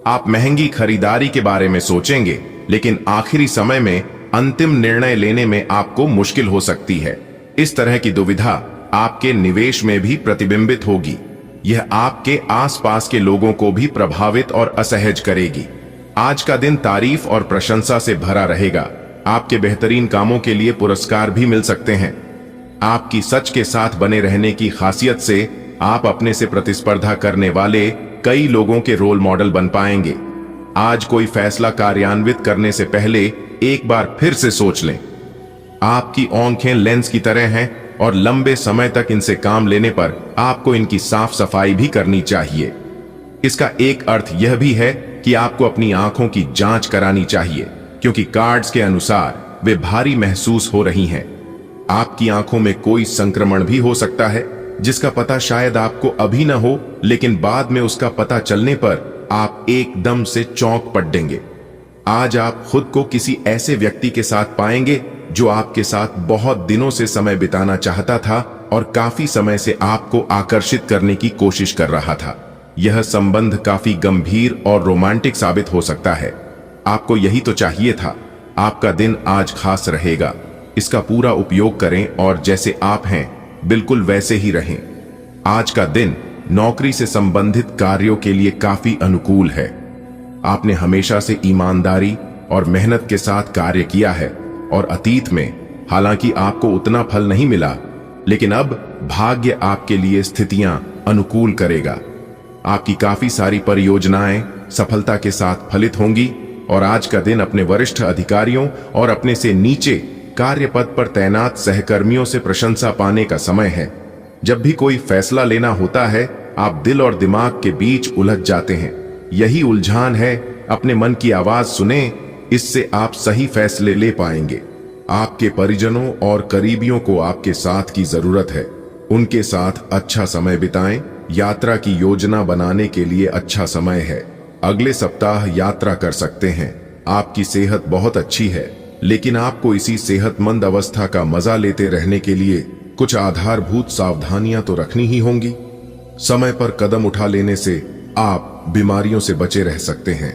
आप महंगी खरीदारी के बारे में सोचेंगे, लेकिन आखिरी समय में अंतिम निर्णय लेने में आपको मुश्किल हो सकती है। इस तरह की दुविधा आपके निवेश में भी प्रतिबिंबित होगी। यह आपके आसपास के लोगों को भी प्रभावित और असहज करेगी। आज का दिन तारीफ और प्रशंसा से भरा रहेगा। आपके बेहतरीन कामों के लिए पुरस्कार भी मिल सकते हैं। आपकी सच के साथ बने रहने की खासियत से आप अपने से प्रतिस्पर्धा करने वाले कई लोगों के रोल मॉडल बन पाएंगे। आज कोई फैसला कार्यान्वित करने से पहले एक बार फिर से सोच लें। आपकी आंखें लेंस की तरह हैं और लंबे समय तक इनसे काम लेने पर आपको इनकी साफ सफाई भी करनी चाहिए। इसका एक अर्थ यह भी है कि आपको अपनी आंखों की जांच करानी चाहिए, क्योंकि कार्ड्स के अनुसार वे भारी महसूस हो रही हैं। आपकी आंखों में कोई संक्रमण भी हो सकता है जिसका पता शायद आपको अभी न हो, लेकिन बाद में उसका पता चलने पर आप एकदम से चौंक पड़ेंगे। आज आप खुद को किसी ऐसे व्यक्ति के साथ पाएंगे जो आपके साथ बहुत दिनों से समय बिताना चाहता था और काफी समय से आपको आकर्षित करने की कोशिश कर रहा था। यह संबंध काफी गंभीर और रोमांटिक साबित हो सकता है। आपको यही तो चाहिए था। आपका दिन आज खास रहेगा। इसका पूरा उपयोग करें और जैसे आप हैं बिल्कुल वैसे ही रहें। आज का दिन नौकरी से संबंधित कार्यों के लिए काफी अनुकूल है। आपने हमेशा से ईमानदारी और मेहनत के साथ कार्य किया है और अतीत में हालांकि आपको उतना फल नहीं मिला, लेकिन अब भाग्य आपके लिए स्थितियां अनुकूल करेगा। आपकी काफी सारी परियोजनाएं सफलता के साथ फलित होंगी और आज का दिन अपने वरिष्ठ अधिकारियों और अपने से नीचे कार्यपद पर तैनात सहकर्मियों से प्रशंसा पाने का समय है। जब भी कोई फैसला लेना होता है, आप दिल और दिमाग के बीच उलझ जाते हैं। यही उलझान है। अपने मन की आवाज सुने, इससे आप सही फैसले ले पाएंगे। आपके परिजनों और करीबियों को आपके साथ की जरूरत है। उनके साथ अच्छा समय बिताएं। यात्रा की योजना बनाने के लिए अच्छा समय है। अगले सप्ताह यात्रा कर सकते हैं। आपकी सेहत बहुत अच्छी है, लेकिन आपको इसी सेहतमंद अवस्था का मजा लेते रहने के लिए कुछ आधारभूत सावधानियां तो रखनी ही होंगी। समय पर कदम उठा लेने से आप बीमारियों से बचे रह सकते हैं।